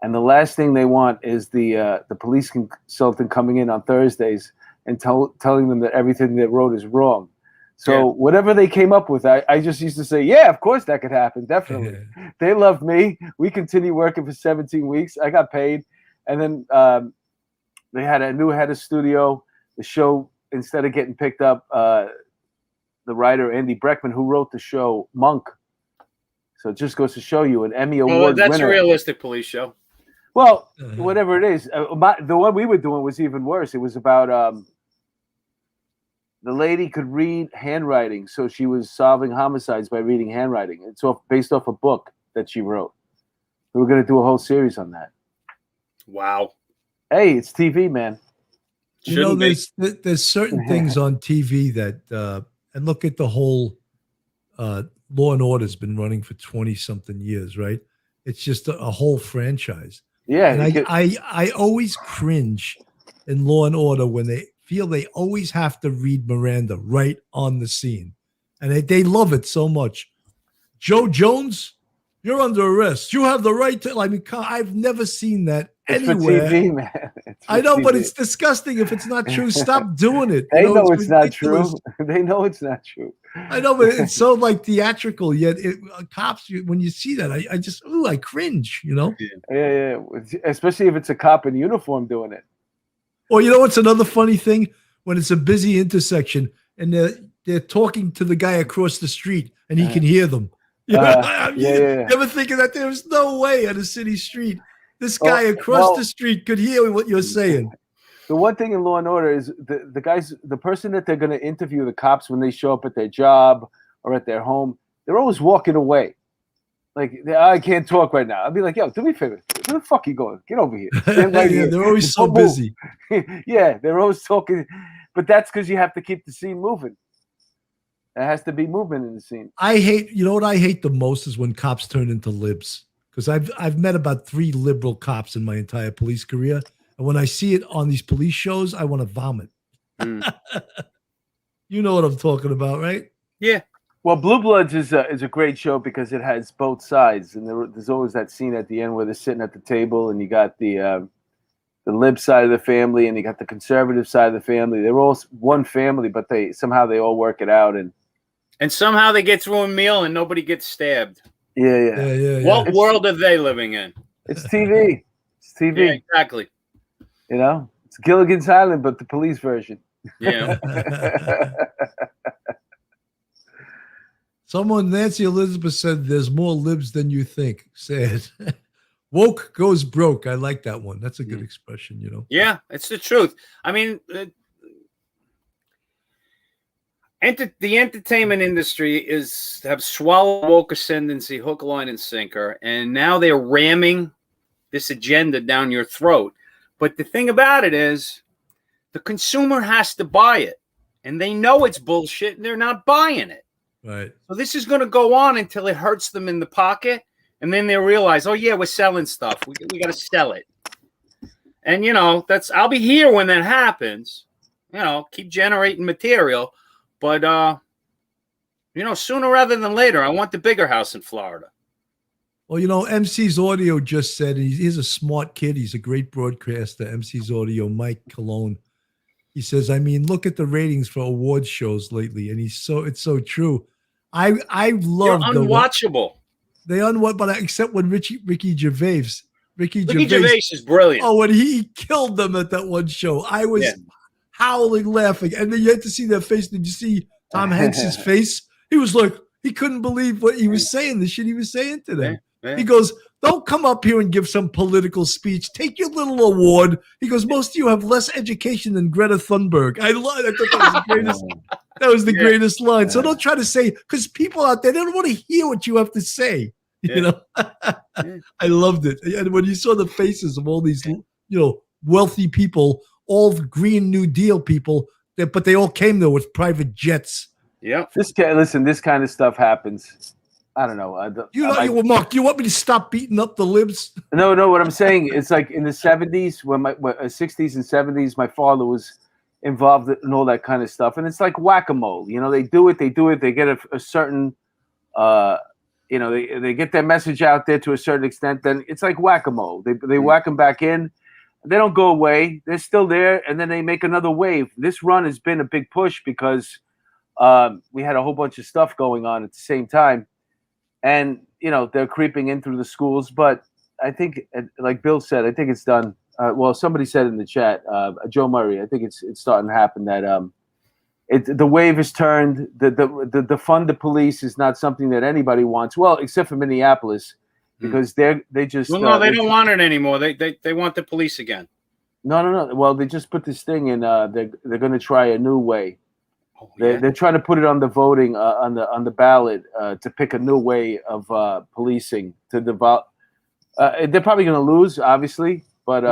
[SPEAKER 2] And the last thing they want is the police consultant coming in on Thursdays and telling them that everything they wrote is wrong. So whatever they came up with, I just used to say, yeah, of course that could happen. Definitely.
[SPEAKER 1] Yeah.
[SPEAKER 2] They loved me. We continued working for 17 weeks. I got paid. And then they had a new head of studio. The show, instead of getting picked up, the writer, Andy Breckman, who wrote the show, Monk. So it just goes to show you an Emmy Award
[SPEAKER 3] that's
[SPEAKER 2] winner.
[SPEAKER 3] a realistic police show.
[SPEAKER 2] Well, whatever it is. The one we were doing was even worse. It was about the lady could read handwriting, so she was solving homicides by reading handwriting. It's based off a book that she wrote. We were going to do a whole series on that.
[SPEAKER 3] Wow.
[SPEAKER 2] Hey, it's TV, man.
[SPEAKER 1] You know, there's certain things on TV that, and look at the whole Law and Order has been running for 20-something years, right? It's just a whole franchise.
[SPEAKER 2] Yeah.
[SPEAKER 1] And I always cringe in Law and Order when they feel they always have to read Miranda right on the scene. And they love it so much. Joe Jones, you're under arrest. You have the right to, I mean, I've never seen that anywhere.
[SPEAKER 2] It's for TV, man.
[SPEAKER 1] I know,
[SPEAKER 2] TV.
[SPEAKER 1] But it's disgusting if it's not true. Stop doing it.
[SPEAKER 2] They know it's not
[SPEAKER 1] ridiculous.
[SPEAKER 2] true. They know it's not true.
[SPEAKER 1] I know, but it's so like theatrical. Yet cops, when you see that, I just, I cringe. You know.
[SPEAKER 2] Yeah. Especially if it's a cop in uniform doing it.
[SPEAKER 1] Or you know what's another funny thing? When it's a busy intersection and they're talking to the guy across the street and he can hear them. You ever think of that? There's no way on a city street this guy across the street could hear what you're saying.
[SPEAKER 2] The one thing in Law and Order is the person that they're going to interview, the cops, when they show up at their job or at their home, they're always walking away. Like, I can't talk right now. I'll be like, yo, do me a favor. Where the fuck are you going? Get over here. Right here.
[SPEAKER 1] They're always so busy.
[SPEAKER 2] Yeah, they're always talking. But that's because you have to keep the scene moving. There has to be movement in the scene.
[SPEAKER 1] You know what I hate the most is when cops turn into libs. Because I've met about 3 liberal cops in my entire police career. And when I see it on these police shows, I want to vomit. You know what I'm talking about, right?
[SPEAKER 3] Yeah.
[SPEAKER 2] Well, Blue Bloods is a great show because it has both sides, and there's always that scene at the end where they're sitting at the table, and you got the lib side of the family, and you got the conservative side of the family. They're all one family, but they all work it out, and
[SPEAKER 3] somehow they get through a meal and nobody gets stabbed.
[SPEAKER 2] Yeah.
[SPEAKER 3] What world are they living in?
[SPEAKER 2] It's TV. It's TV.
[SPEAKER 3] Yeah, exactly.
[SPEAKER 2] You know, it's Gilligan's Island, but the police version.
[SPEAKER 3] Yeah.
[SPEAKER 1] Nancy Elizabeth said, there's more libs than you think. Sad. Woke goes broke. I like that one. That's a good expression, you know?
[SPEAKER 3] Yeah, it's the truth. I mean, The entertainment industry have swallowed woke ascendancy hook, line, and sinker, and now they're ramming this agenda down your throat. But the thing about it is, the consumer has to buy it, and they know it's bullshit, and they're not buying it.
[SPEAKER 1] Right.
[SPEAKER 3] So this is going to go on until it hurts them in the pocket, and then they realize, oh yeah, we're selling stuff. We got to sell it. And I'll be here when that happens. Keep generating material. But, sooner rather than later, I want the bigger house in Florida.
[SPEAKER 1] Well, MC's Audio just said, he's a smart kid. He's a great broadcaster, MC's Audio, Mike Cologne. He says, look at the ratings for awards shows lately. And it's so true. I love
[SPEAKER 3] They're unwatchable.
[SPEAKER 1] But except when Ricky Gervais. Ricky
[SPEAKER 3] Gervais is brilliant.
[SPEAKER 1] Oh, when he killed them at that one show. I was howling, laughing. And then you had to see their face. Did you see Tom Hanks's face? He was like, he couldn't believe what he was saying, the shit he was saying to them.
[SPEAKER 3] Yeah.
[SPEAKER 1] He goes, don't come up here and give some political speech. Take your little award. He goes, most of you have less education than Greta Thunberg. I thought that was the greatest. That was the greatest line. So don't try to say, because people out there, they don't want to hear what you have to say. I loved it. And when you saw the faces of all these, wealthy people, all Green New Deal people, but they all came there with private jets.
[SPEAKER 2] Yeah. This kind of stuff happens. I don't know.
[SPEAKER 1] Mark, you want me to stop beating up the libs?
[SPEAKER 2] No. What I'm saying, it's like in the 70s, when 60s and 70s, my father was involved in all that kind of stuff, and it's like whack-a-mole. They do it. They get a certain, they get their message out there to a certain extent. Then it's like whack-a-mole. They whack them back in. They don't go away. They're still there, and then they make another wave. This run has been a big push because we had a whole bunch of stuff going on at the same time. And, they're creeping in through the schools. But I think, like Bill said, I think it's done. Somebody said in the chat, Joe Murray, I think it's starting to happen that the wave has turned. The fund the police is not something that anybody wants. Well, except for Minneapolis, because they just.
[SPEAKER 3] Well, no, they don't want it anymore. They want the police again.
[SPEAKER 2] No. Well, they just put this thing in. They're going to try a new way. They're trying to put it on the voting on the ballot to pick a new way of policing to develop. They're probably going to lose, obviously, but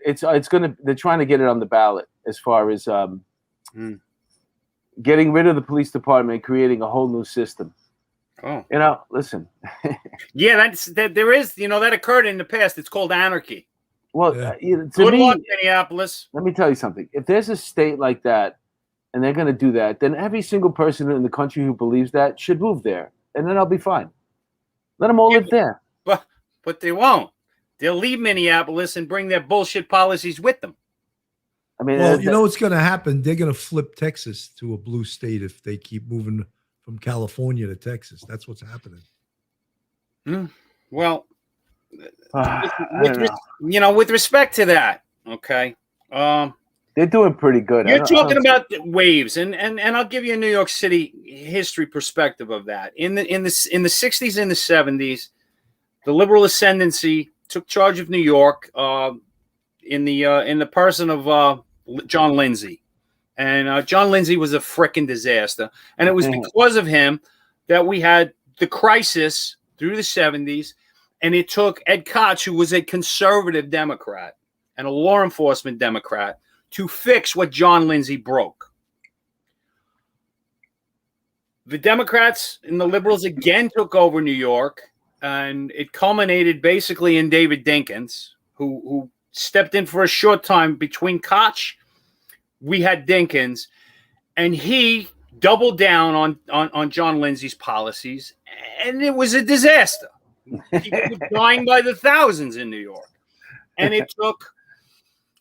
[SPEAKER 2] it's going to. They're trying to get it on the ballot as far as getting rid of the police department and creating a whole new system.
[SPEAKER 3] Oh,
[SPEAKER 2] listen.
[SPEAKER 3] Yeah, there is. That occurred in the past. It's called anarchy.
[SPEAKER 2] Well,
[SPEAKER 3] to good luck, Minneapolis.
[SPEAKER 2] Let me tell you something. If there's a state like that, and they're going to do that, then every single person in the country who believes that should move there, and then I'll be fine. Let them all live there.
[SPEAKER 3] But they won't. They'll leave Minneapolis and bring their bullshit policies with them.
[SPEAKER 1] Well, you know what's going to happen? They're going to flip Texas to a blue state if they keep moving from California to Texas. That's what's happening.
[SPEAKER 3] Well, with respect to that, okay.
[SPEAKER 2] They're doing pretty good.
[SPEAKER 3] You're talking about waves, and I'll give you a New York City history perspective of that. In the 60s and the 70s, the liberal ascendancy took charge of New York in the person of John Lindsay, and John Lindsay was a frickin' disaster, and it was because of him that we had the crisis through the 70s, and it took Ed Koch, who was a conservative Democrat and a law enforcement Democrat, to fix what John Lindsay broke. The Democrats and the liberals again took over New York, and it culminated basically in David Dinkins, who stepped in for a short time between Koch. We had Dinkins, and he doubled down on John Lindsay's policies, and it was a disaster. People were dying by the thousands in New York, and it took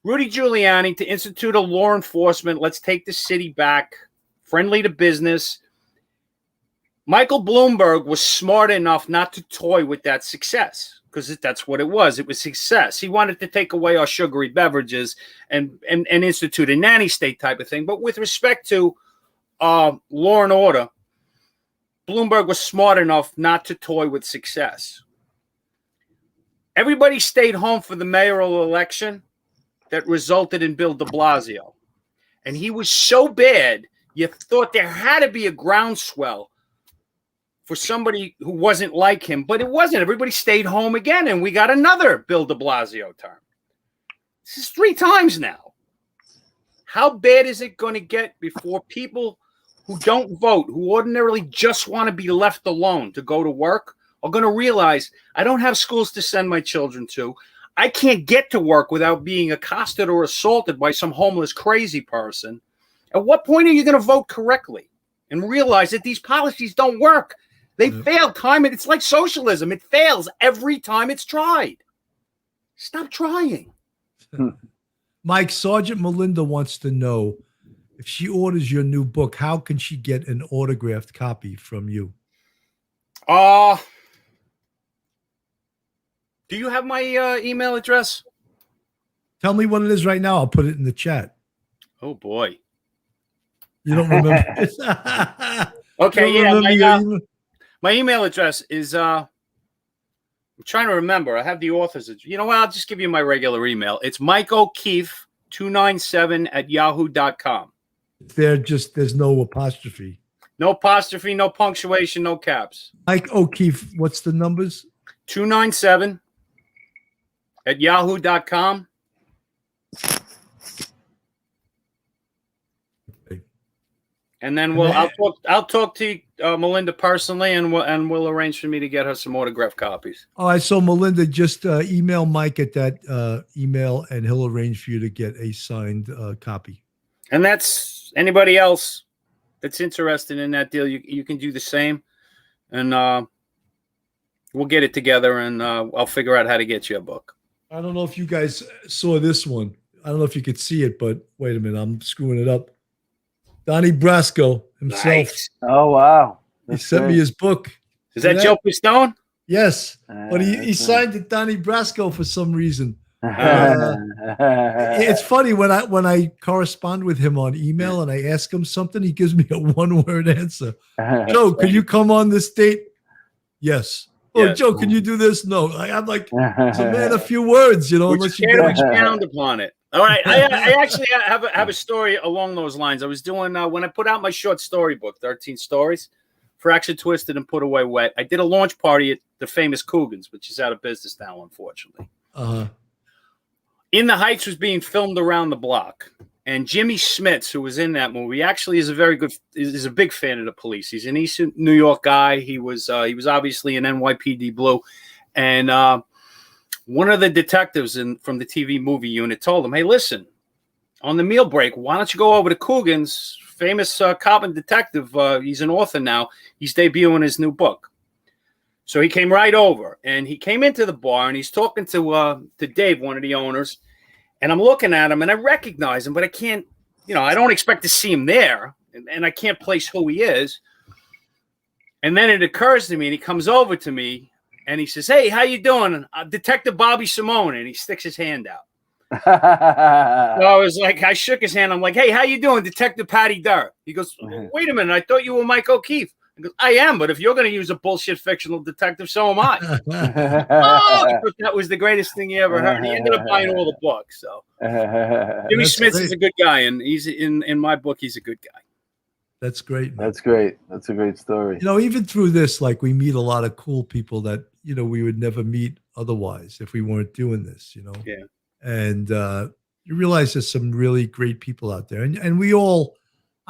[SPEAKER 3] Rudy Giuliani to institute a law enforcement, let's take the city back, friendly to business. Michael Bloomberg was smart enough not to toy with that success, because that's what it was. It was success. He wanted to take away our sugary beverages and institute a nanny state type of thing. But with respect to law and order, Bloomberg was smart enough not to toy with success. Everybody stayed home for the mayoral election that resulted in Bill de Blasio. And he was so bad, you thought there had to be a groundswell for somebody who wasn't like him, but it wasn't. Everybody stayed home again, and we got another Bill de Blasio term. This is 3 times now. How bad is it going to get before people who don't vote, who ordinarily just want to be left alone to go to work, are going to realize, I don't have schools to send my children to. I can't get to work without being accosted or assaulted by some homeless crazy person. At what point are you going to vote correctly and realize that these policies don't work? They fail time. It's like socialism. It fails every time it's tried. Stop trying.
[SPEAKER 1] Mike, Sergeant Melinda wants to know, if she orders your new book, how can she get an autographed copy from you?
[SPEAKER 3] Do you have my email address?
[SPEAKER 1] Tell me what it is right now. I'll put it in the chat.
[SPEAKER 3] Oh, boy.
[SPEAKER 1] You don't remember?
[SPEAKER 3] Okay,
[SPEAKER 1] you don't remember
[SPEAKER 3] my email address is, I'm trying to remember. I have the author's. You know what? I'll just give you my regular email. It's michaelokeefe297@yahoo.com.
[SPEAKER 1] There's no apostrophe.
[SPEAKER 3] No apostrophe, no punctuation, no caps.
[SPEAKER 1] Mike O'Keefe, what's the numbers?
[SPEAKER 3] 297@yahoo.com.
[SPEAKER 1] Okay.
[SPEAKER 3] And then I'll talk to Melinda personally, and we'll arrange for me to get her some autographed copies.
[SPEAKER 1] All right, so Melinda, just email Mike at that email, and he'll arrange for you to get a signed copy.
[SPEAKER 3] And that's anybody else that's interested in that deal. You can do the same, and we'll get it together, and I'll figure out how to get you a book.
[SPEAKER 1] I don't know if you guys saw this one. I don't know if you could see it, but wait a minute, I'm screwing it up. Donnie Brasco himself.
[SPEAKER 3] Nice.
[SPEAKER 2] Oh, wow.
[SPEAKER 1] He sent me his book.
[SPEAKER 3] Is that Joe Pistone?
[SPEAKER 1] Yes, but he signed it Donnie Brasco for some reason. It's funny when I correspond with him on email and I ask him something, he gives me a 1-word answer. Joe, could you come on this date? Yes. Oh, yes. Joe, can you do this? No. I'm like, it's a man, a few words,
[SPEAKER 3] unless you expound upon it. All right. I actually have a story along those lines. I was doing when I put out my short story book, 13 Stories, Fractured, Twisted, and Put Away Wet. I did a launch party at the famous Coogan's, which is out of business now, unfortunately. In the Heights was being filmed around the block, and Jimmy Smits, who was in that movie, actually is a big fan of the police. He's an East New York guy. He was obviously an NYPD Blue, and one of the detectives from the TV movie unit told him, "Hey, listen, on the meal break, why don't you go over to Coogan's, famous cop and detective? He's an author now. He's debuting his new book." So he came right over, and he came into the bar, and he's talking to Dave, one of the owners, and I'm looking at him, and I recognize him, but I can't, I don't expect to see him there, and I can't place who he is. And then it occurs to me, and he comes over to me, and he says, "Hey, how you doing? Detective Bobby Simone," and he sticks his hand out. So I was like, I shook his hand. I'm like, "Hey, how you doing, Detective Patty Durr?" He goes, "Wait a minute, I thought you were Mike O'Keefe." I go, "I am, but if you're going to use a bullshit fictional detective, so am I." That was the greatest thing you ever heard. He ended up buying all the books. So Jimmy Smith is a good guy, and he's in my book. He's a good guy.
[SPEAKER 1] That's great, man.
[SPEAKER 2] That's great. That's a great story.
[SPEAKER 1] Even through this, like, we meet a lot of cool people that we would never meet otherwise if we weren't doing this.
[SPEAKER 3] Yeah.
[SPEAKER 1] And you realize there's some really great people out there, and we all.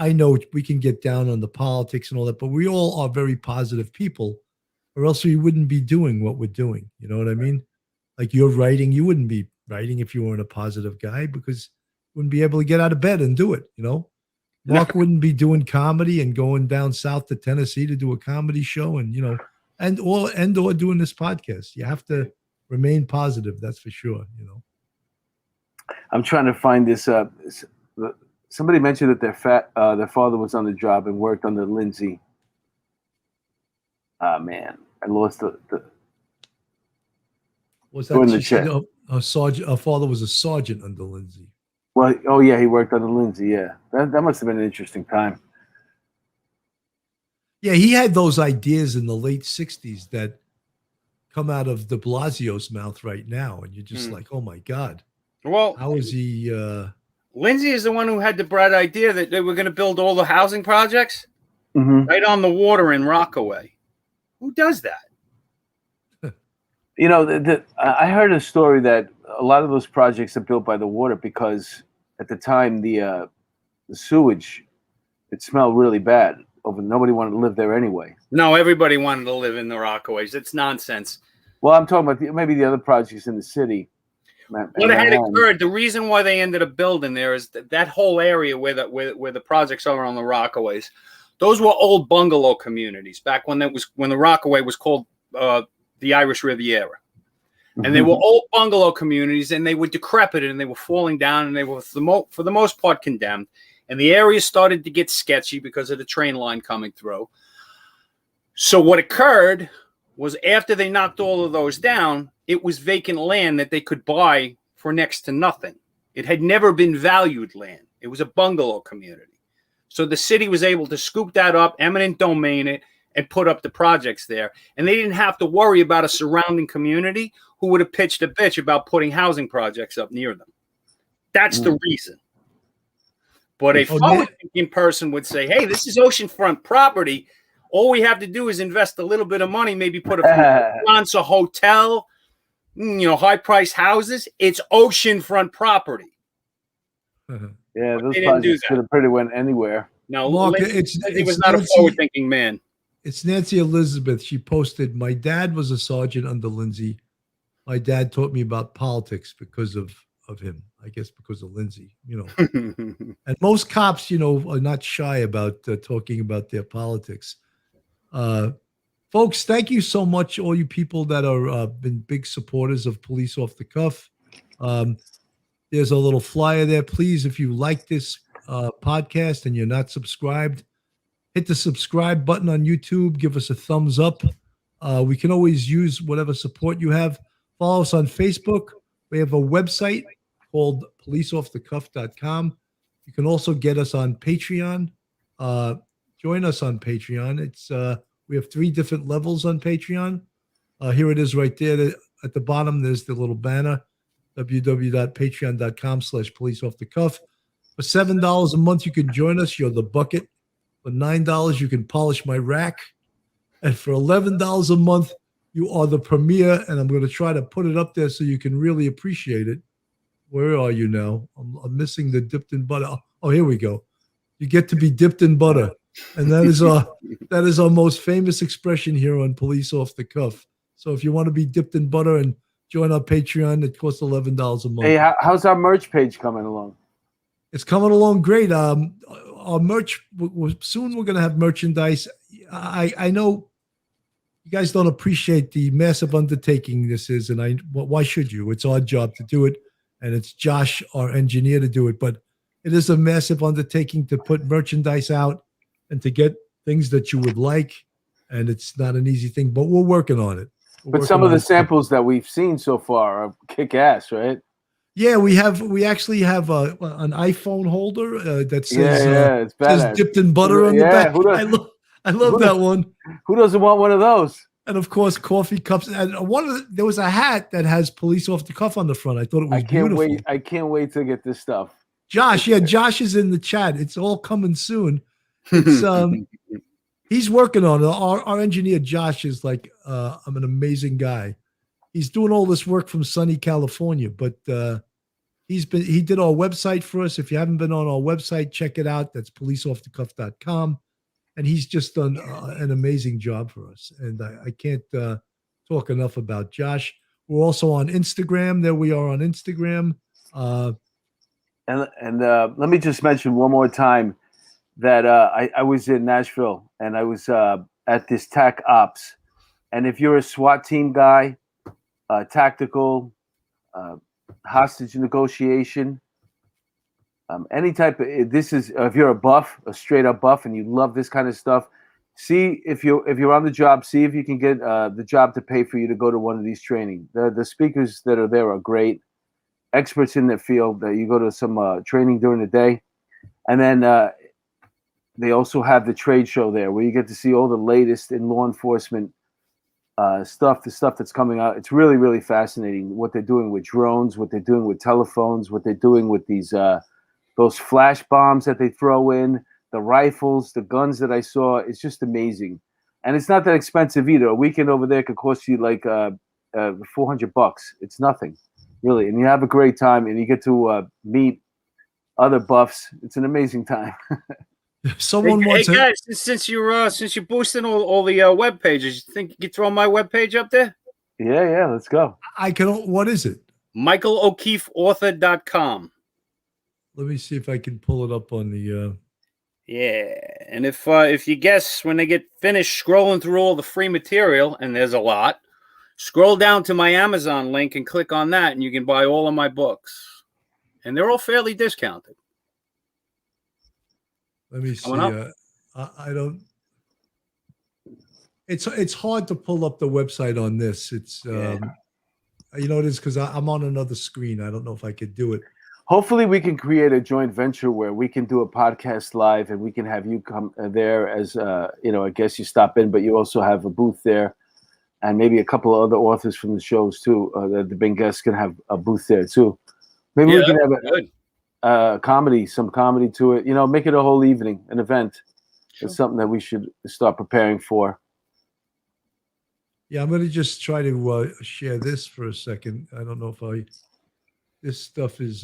[SPEAKER 1] I know we can get down on the politics and all that, but we all are very positive people, or else we wouldn't be doing what we're doing. You know what I mean? Like, you're writing, you wouldn't be writing if you weren't a positive guy, because you wouldn't be able to get out of bed and do it. Mark wouldn't be doing comedy and going down south to Tennessee to do a comedy show, and or doing this podcast. You have to remain positive. That's for sure.
[SPEAKER 2] I'm trying to find this. Somebody mentioned that their father was on the job and worked under Lindsay. Man, I lost the.
[SPEAKER 1] Was that in the chat? Her father was a sergeant under Lindsay.
[SPEAKER 2] Well, oh yeah, he worked under Lindsay. Yeah, that must have been an interesting time.
[SPEAKER 1] Yeah, he had those ideas in the late '60s that come out of de Blasio's mouth right now, and you're just like, oh my God.
[SPEAKER 3] Well,
[SPEAKER 1] how is he?
[SPEAKER 3] Lindsay is the one who had the bright idea that they were going to build all the housing projects right on the water in Rockaway. Who does that?
[SPEAKER 2] You know, I heard a story that a lot of those projects are built by the water because at the time the sewage, it smelled really bad. Nobody wanted to live there anyway.
[SPEAKER 3] No, everybody wanted to live in the Rockaways. It's nonsense.
[SPEAKER 2] Well, I'm talking about maybe the other projects in the city.
[SPEAKER 3] What had occurred, the reason why they ended up building there is that whole area where the projects are on the Rockaways, those were old bungalow communities back when the Rockaway was called the Irish Riviera. And they were old bungalow communities, and they were decrepit, and they were falling down, and they were for the most part condemned. And the area started to get sketchy because of the train line coming through. So what occurred was after they knocked all of those down, it was vacant land that they could buy for next to nothing. It had never been valued land. It was a bungalow community. So the city was able to scoop that up, eminent domain it, and put up the projects there. And they didn't have to worry about a surrounding community who would have pitched a bitch about putting housing projects up near them. That's the reason. But a forward-thinking person would say, hey, this is oceanfront property. All we have to do is invest a little bit of money, maybe put a restaurant, a hotel, high-priced houses. It's oceanfront property.
[SPEAKER 2] Yeah, those projects could have pretty went anywhere.
[SPEAKER 3] No,
[SPEAKER 1] Mark,
[SPEAKER 3] he was not a forward-thinking man.
[SPEAKER 1] It's Nancy Elizabeth. She posted, my dad was a sergeant under Lindsay. My dad taught me about politics because of him, I guess because of Lindsay, And most cops, are not shy about talking about their politics. Folks, thank you so much, all you people that are been big supporters of Police Off the Cuff. There's a little flyer there. Please, if you like this podcast and you're not subscribed, hit the subscribe button on YouTube. Give us a thumbs up. We can always use whatever support you have. Follow us on Facebook. We have a website called policeoffthecuff.com. You can also get us on Patreon. Join us on Patreon. We have 3 different levels on Patreon. Here it is right there. At the bottom, there's the little banner, www.patreon.com/policeoffthecuff. For $7 a month, you can join us. You're the bucket. For $9, you can polish my rack. And for $11 a month, you are the premier. And I'm going to try to put it up there so you can really appreciate it. Where are you now? I'm missing the dipped in butter. Oh, here we go. You get to be dipped in butter. And that is our most famous expression here on Police Off the Cuff. So if you want to be dipped in butter and join our Patreon, it costs $11 a month.
[SPEAKER 2] Hey, how's our merch page coming along?
[SPEAKER 1] It's coming along great. Our merch, soon we're going to have merchandise. I know you guys don't appreciate the massive undertaking this is, and why should you? It's our job to do it, and it's Josh, our engineer, to do it. But it is a massive undertaking to put merchandise out and to get things that you would like, and it's not an easy thing, but we're working on it.
[SPEAKER 2] But some of the samples that we've seen so far are kick-ass, right?
[SPEAKER 1] Yeah, we actually have an iPhone holder that says, says dipped in butter on the back. I love that one.
[SPEAKER 2] Who doesn't want one of those?
[SPEAKER 1] And of course, coffee cups. And there was a hat that has Police Off the Cuff on the front. I thought it was beautiful.
[SPEAKER 2] I can't wait to get this stuff.
[SPEAKER 1] Josh is in the chat. It's all coming soon. It's he's working on it. Our engineer Josh is like I'm an amazing guy. He's doing all this work from sunny California, but he did our website for us. If you haven't been on our website, check it out. That's policeoffthecuff.com. And he's just done an amazing job for us. And I can't talk enough about Josh. We're also on Instagram. There we are on Instagram.
[SPEAKER 2] And let me just mention one more time that I was in Nashville and I was at this TAC Ops. And if you're a SWAT team guy, tactical, hostage negotiation, any type of if you're a buff, a straight up buff, and you love this kind of stuff, see if you're on the job, see if you can get the job to pay for you to go to one of these training. The speakers that are there are great, experts in their field. You go to some training during the day, and then they also have the trade show there where you get to see all the latest in law enforcement stuff, the stuff that's coming out. It's really, really fascinating what they're doing with drones, what they're doing with telephones, what they're doing with these those flash bombs that they throw in, the rifles, the guns that I saw. It's just amazing. And it's not that expensive either. A weekend over there could cost you like $400. It's nothing, really. And you have a great time, and you get to meet other buffs. It's an amazing time.
[SPEAKER 1] Someone wants
[SPEAKER 3] hey guys, since you're boosting all the web pages, you think you could throw my web page up there?
[SPEAKER 2] Yeah, let's go.
[SPEAKER 1] I can. What is it?
[SPEAKER 3] michaelokeefeauthor.com.
[SPEAKER 1] Let me see if I can pull it up on the.
[SPEAKER 3] Yeah, and if you guess when they get finished scrolling through all the free material, and there's a lot, scroll down to my Amazon link and click on that, and you can buy all of my books, and they're all fairly discounted.
[SPEAKER 1] Let me see. I don't. It's hard to pull up the website on this. It's you know it is because I'm on another screen. I don't know if I could do it.
[SPEAKER 2] Hopefully we can create a joint venture where we can do a podcast live, and we can have you come there as I guess you stop in, but you also have a booth there, and maybe a couple of other authors from the shows too. That the big guests can have a booth there too. Maybe we can have some comedy to it. Make it a whole evening, an event. Sure. It's something that we should start preparing for.
[SPEAKER 1] Yeah, I'm going to just try to share this for a second. I don't know if this stuff is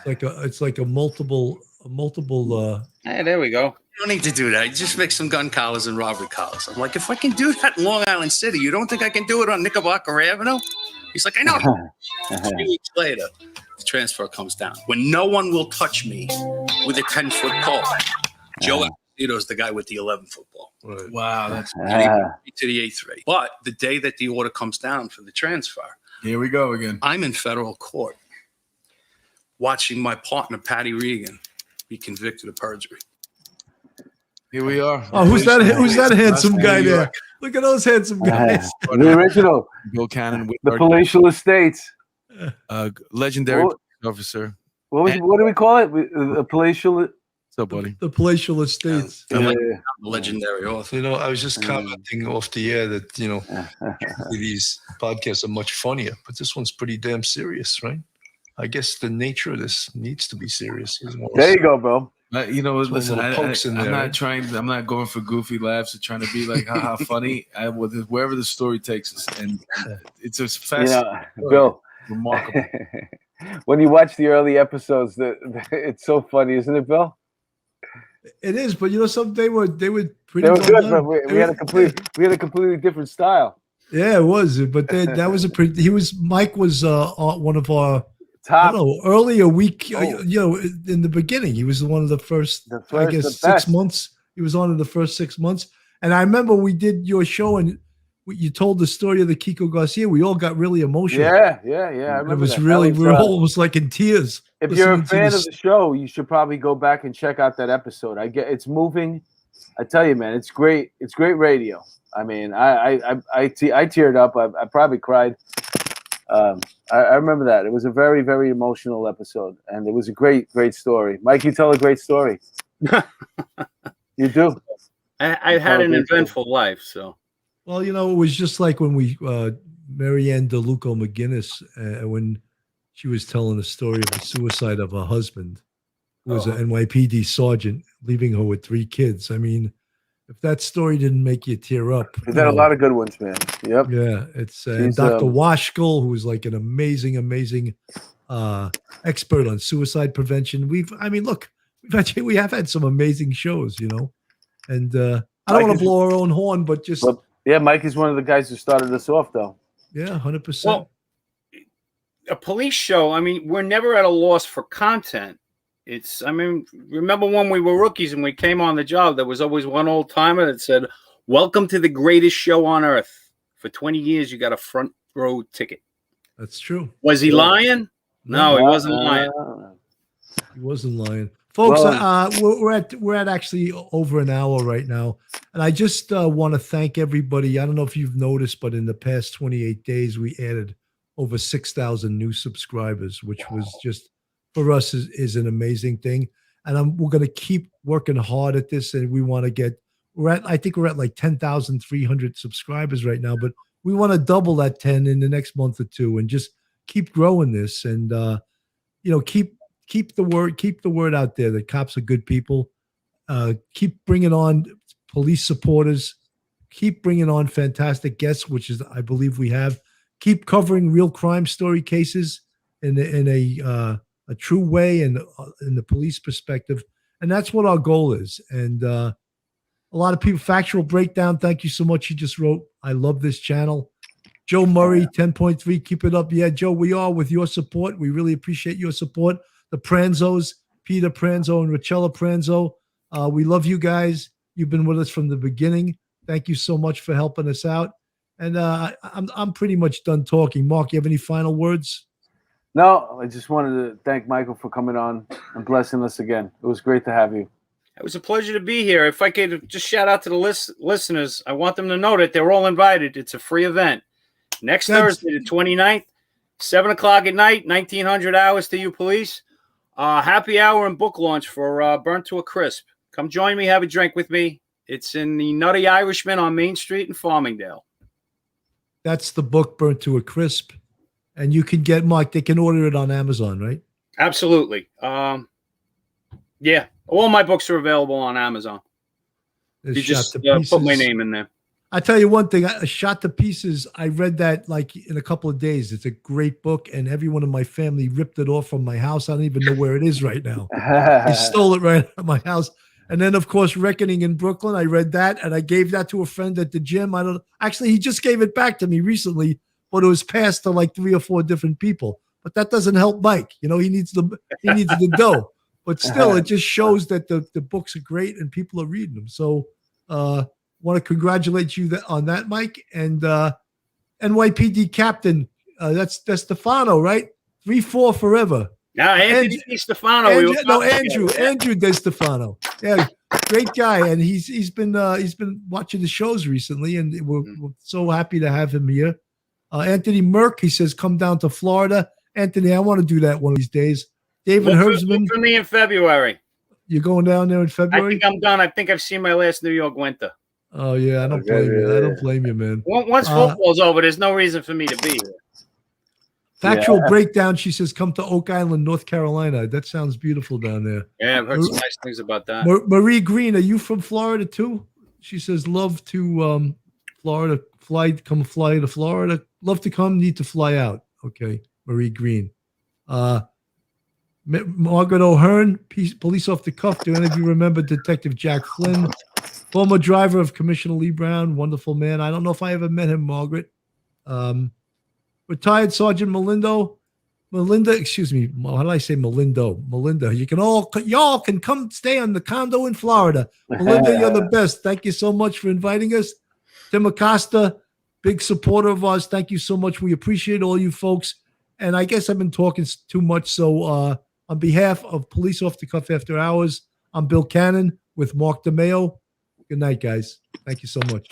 [SPEAKER 1] it's like a multiple
[SPEAKER 3] Hey, there we go.
[SPEAKER 8] You don't need to do that. You just make some gun collars and robbery collars. I'm like, if I can do that in Long Island City, you don't think I can do it on Knickerbocker Avenue? He's like, I know. 3 weeks later, the transfer comes down. When no one will touch me with a 10-foot pole. Joe Esposito's the guy with the 11-foot ball.
[SPEAKER 9] Right. Wow, that's
[SPEAKER 8] to the A3. But the day that the order comes down for the transfer,
[SPEAKER 9] here we go again.
[SPEAKER 8] I'm in federal court watching my partner, Patty Regan, be convicted of perjury.
[SPEAKER 9] Here we are.
[SPEAKER 1] Oh, who's that handsome guy there? Look at those handsome guys.
[SPEAKER 2] The original.
[SPEAKER 9] Bill Cannon.
[SPEAKER 2] The palatial estates.
[SPEAKER 9] Legendary officer.
[SPEAKER 2] What do we call it? The palatial.
[SPEAKER 9] What's up, buddy?
[SPEAKER 1] The palatial estates.
[SPEAKER 8] I'm like the legendary author.
[SPEAKER 10] I was just commenting off the air that, these podcasts are much funnier, but this one's pretty damn serious, right? I guess the nature of this needs to be serious.
[SPEAKER 2] There you go, bro.
[SPEAKER 9] Listen, I'm not going for goofy laughs or trying to be like, haha, funny. Wherever the story takes us. And it's a fascinating,
[SPEAKER 2] Bill,
[SPEAKER 9] remarkable.
[SPEAKER 2] When you watch the early episodes, it's so funny, isn't it, Bill?
[SPEAKER 1] It is, but some they were pretty.
[SPEAKER 2] They were good, but we had a completely different style.
[SPEAKER 1] Yeah, it was, but that was Mike was one of our
[SPEAKER 2] top.
[SPEAKER 1] Earlier week, in the beginning, he was one of the first. I guess 6 months. He was on in the first 6 months, and I remember we did your show and you told the story of the Kiko Garcia. We all got really emotional.
[SPEAKER 2] Yeah. I remember
[SPEAKER 1] it was really, we were almost like in tears.
[SPEAKER 2] If you're a fan of the show, you should probably go back and check out that episode. It's moving. I tell you, man, it's great. It's great radio. I mean, I teared up. I probably cried. I remember that. It was a very, very emotional episode, and it was a great, great story. Mike, you tell a great story. You do.
[SPEAKER 3] I had an eventful life, so.
[SPEAKER 1] Well, it was just like when we Marianne DeLuco McGinnis, when she was telling the story of the suicide of her husband, who was an NYPD sergeant, leaving her with 3 kids. I mean, if that story didn't make you tear up.
[SPEAKER 2] We've had a lot of good ones, man. Yep.
[SPEAKER 1] Yeah, it's Dr. Washkel, who's like an amazing expert on suicide prevention. We have had some amazing shows, and I don't want to blow our own horn, but just.
[SPEAKER 2] Yeah, Mike is one of the guys who started us off, though.
[SPEAKER 1] Yeah, 100%.
[SPEAKER 3] Well, a police show, we're never at a loss for content. Remember when we were rookies and we came on the job, there was always one old timer that said, "Welcome to the greatest show on earth. For 20 years, you got a front row ticket."
[SPEAKER 1] That's true.
[SPEAKER 3] Was he lying? No, he wasn't lying.
[SPEAKER 1] He wasn't lying. Folks, we're at actually over an hour right now. And I just want to thank everybody. I don't know if you've noticed, but in the past 28 days, we added over 6,000 new subscribers, which was just, for us, is an amazing thing. And we're going to keep working hard at this. And we want to I think we're at like 10,300 subscribers right now, but we want to double that 10 in the next month or two, and just keep growing this, and keep the word out there that cops are good people. Keep bringing on police supporters. Keep bringing on fantastic guests, which is, I believe, we have. Keep covering real crime story cases in a true way, and in the police perspective, and that's what our goal is. And a lot of people, Factual Breakdown, thank you so much. He just wrote, I love this channel. Joe Murray, 10.3, keep it up. Yeah, Joe, we are with your support. We really appreciate your support. The Pranzos, Peter Pranzo and Rachella Pranzo, we love you guys. You've been with us from the beginning. Thank you so much for helping us out. And I'm pretty much done talking. Mark, you have any final words?
[SPEAKER 2] No, I just wanted to thank Michael for coming on and blessing us again. It was great to have you.
[SPEAKER 3] It was a pleasure to be here. If I could just shout out to the listeners, I want them to know that they're all invited. It's a free event. Next Thursday, the 29th, 7 o'clock at night, 1900 hours to you police. Happy hour and book launch for Burnt to a Crisp. Come join me, have a drink with me. It's in the Nutty Irishman on Main Street in Farmingdale.
[SPEAKER 1] That's the book, Burnt to a Crisp. And you can get, Mike, they can order it on Amazon, right?
[SPEAKER 3] Absolutely. Yeah, all my books are available on Amazon. You just put my name in there.
[SPEAKER 1] I tell you one thing, Shot to Pieces, I read that like in a couple of days. It's a great book, and everyone in my family ripped it off from my house. I don't even know where it is right now. They stole it right out of my house. And then, of course, Reckoning in Brooklyn, I read that, and I gave that to a friend at the gym. Actually, he just gave it back to me recently, but it was passed to like 3 or 4 different people. But that doesn't help Mike. He needs the dough. But still, it just shows that the books are great and people are reading them. So want to congratulate you on that, Mike. And NYPD Captain, that's Stefano, right? 3-4 forever.
[SPEAKER 3] Now, Anthony Stefano.
[SPEAKER 1] Andrew De Stefano. Yeah, great guy, and he's been watching the shows recently, and we're so happy to have him here. Anthony Merck, he says, come down to Florida. Anthony, I want to do that one of these days. David Herbsman.
[SPEAKER 3] Look for me in February.
[SPEAKER 1] You're going down there in February?
[SPEAKER 3] I think I'm done. I think I've seen my last New York winter.
[SPEAKER 1] Oh, yeah. I don't blame you. I don't blame you, man.
[SPEAKER 3] Once football's over, there's no reason for me to be here.
[SPEAKER 1] Factual Breakdown, she says, come to Oak Island, North Carolina. That sounds beautiful down there.
[SPEAKER 3] Yeah, I've heard some nice things about that.
[SPEAKER 1] Marie Green, are you from Florida too? She says, love to Florida, come fly to Florida. Love to come, need to fly out. Okay, Marie Green. Margaret O'Hearn, police off the cuff. Do any of you remember Detective Jack Flynn? Former driver of Commissioner Lee Brown, wonderful man. I don't know if I ever met him, Margaret. Retired Sergeant Melinda, excuse me, how did I say Melinda? Y'all can come stay on the condo in Florida. Melinda, you're the best. Thank you so much for inviting us. Tim Acosta, big supporter of ours. Thank you so much. We appreciate all you folks. And I guess I've been talking too much. So on behalf of Police Off the Cuff After Hours, I'm Bill Cannon with Mark DeMeo. Good night, guys. Thank you so much.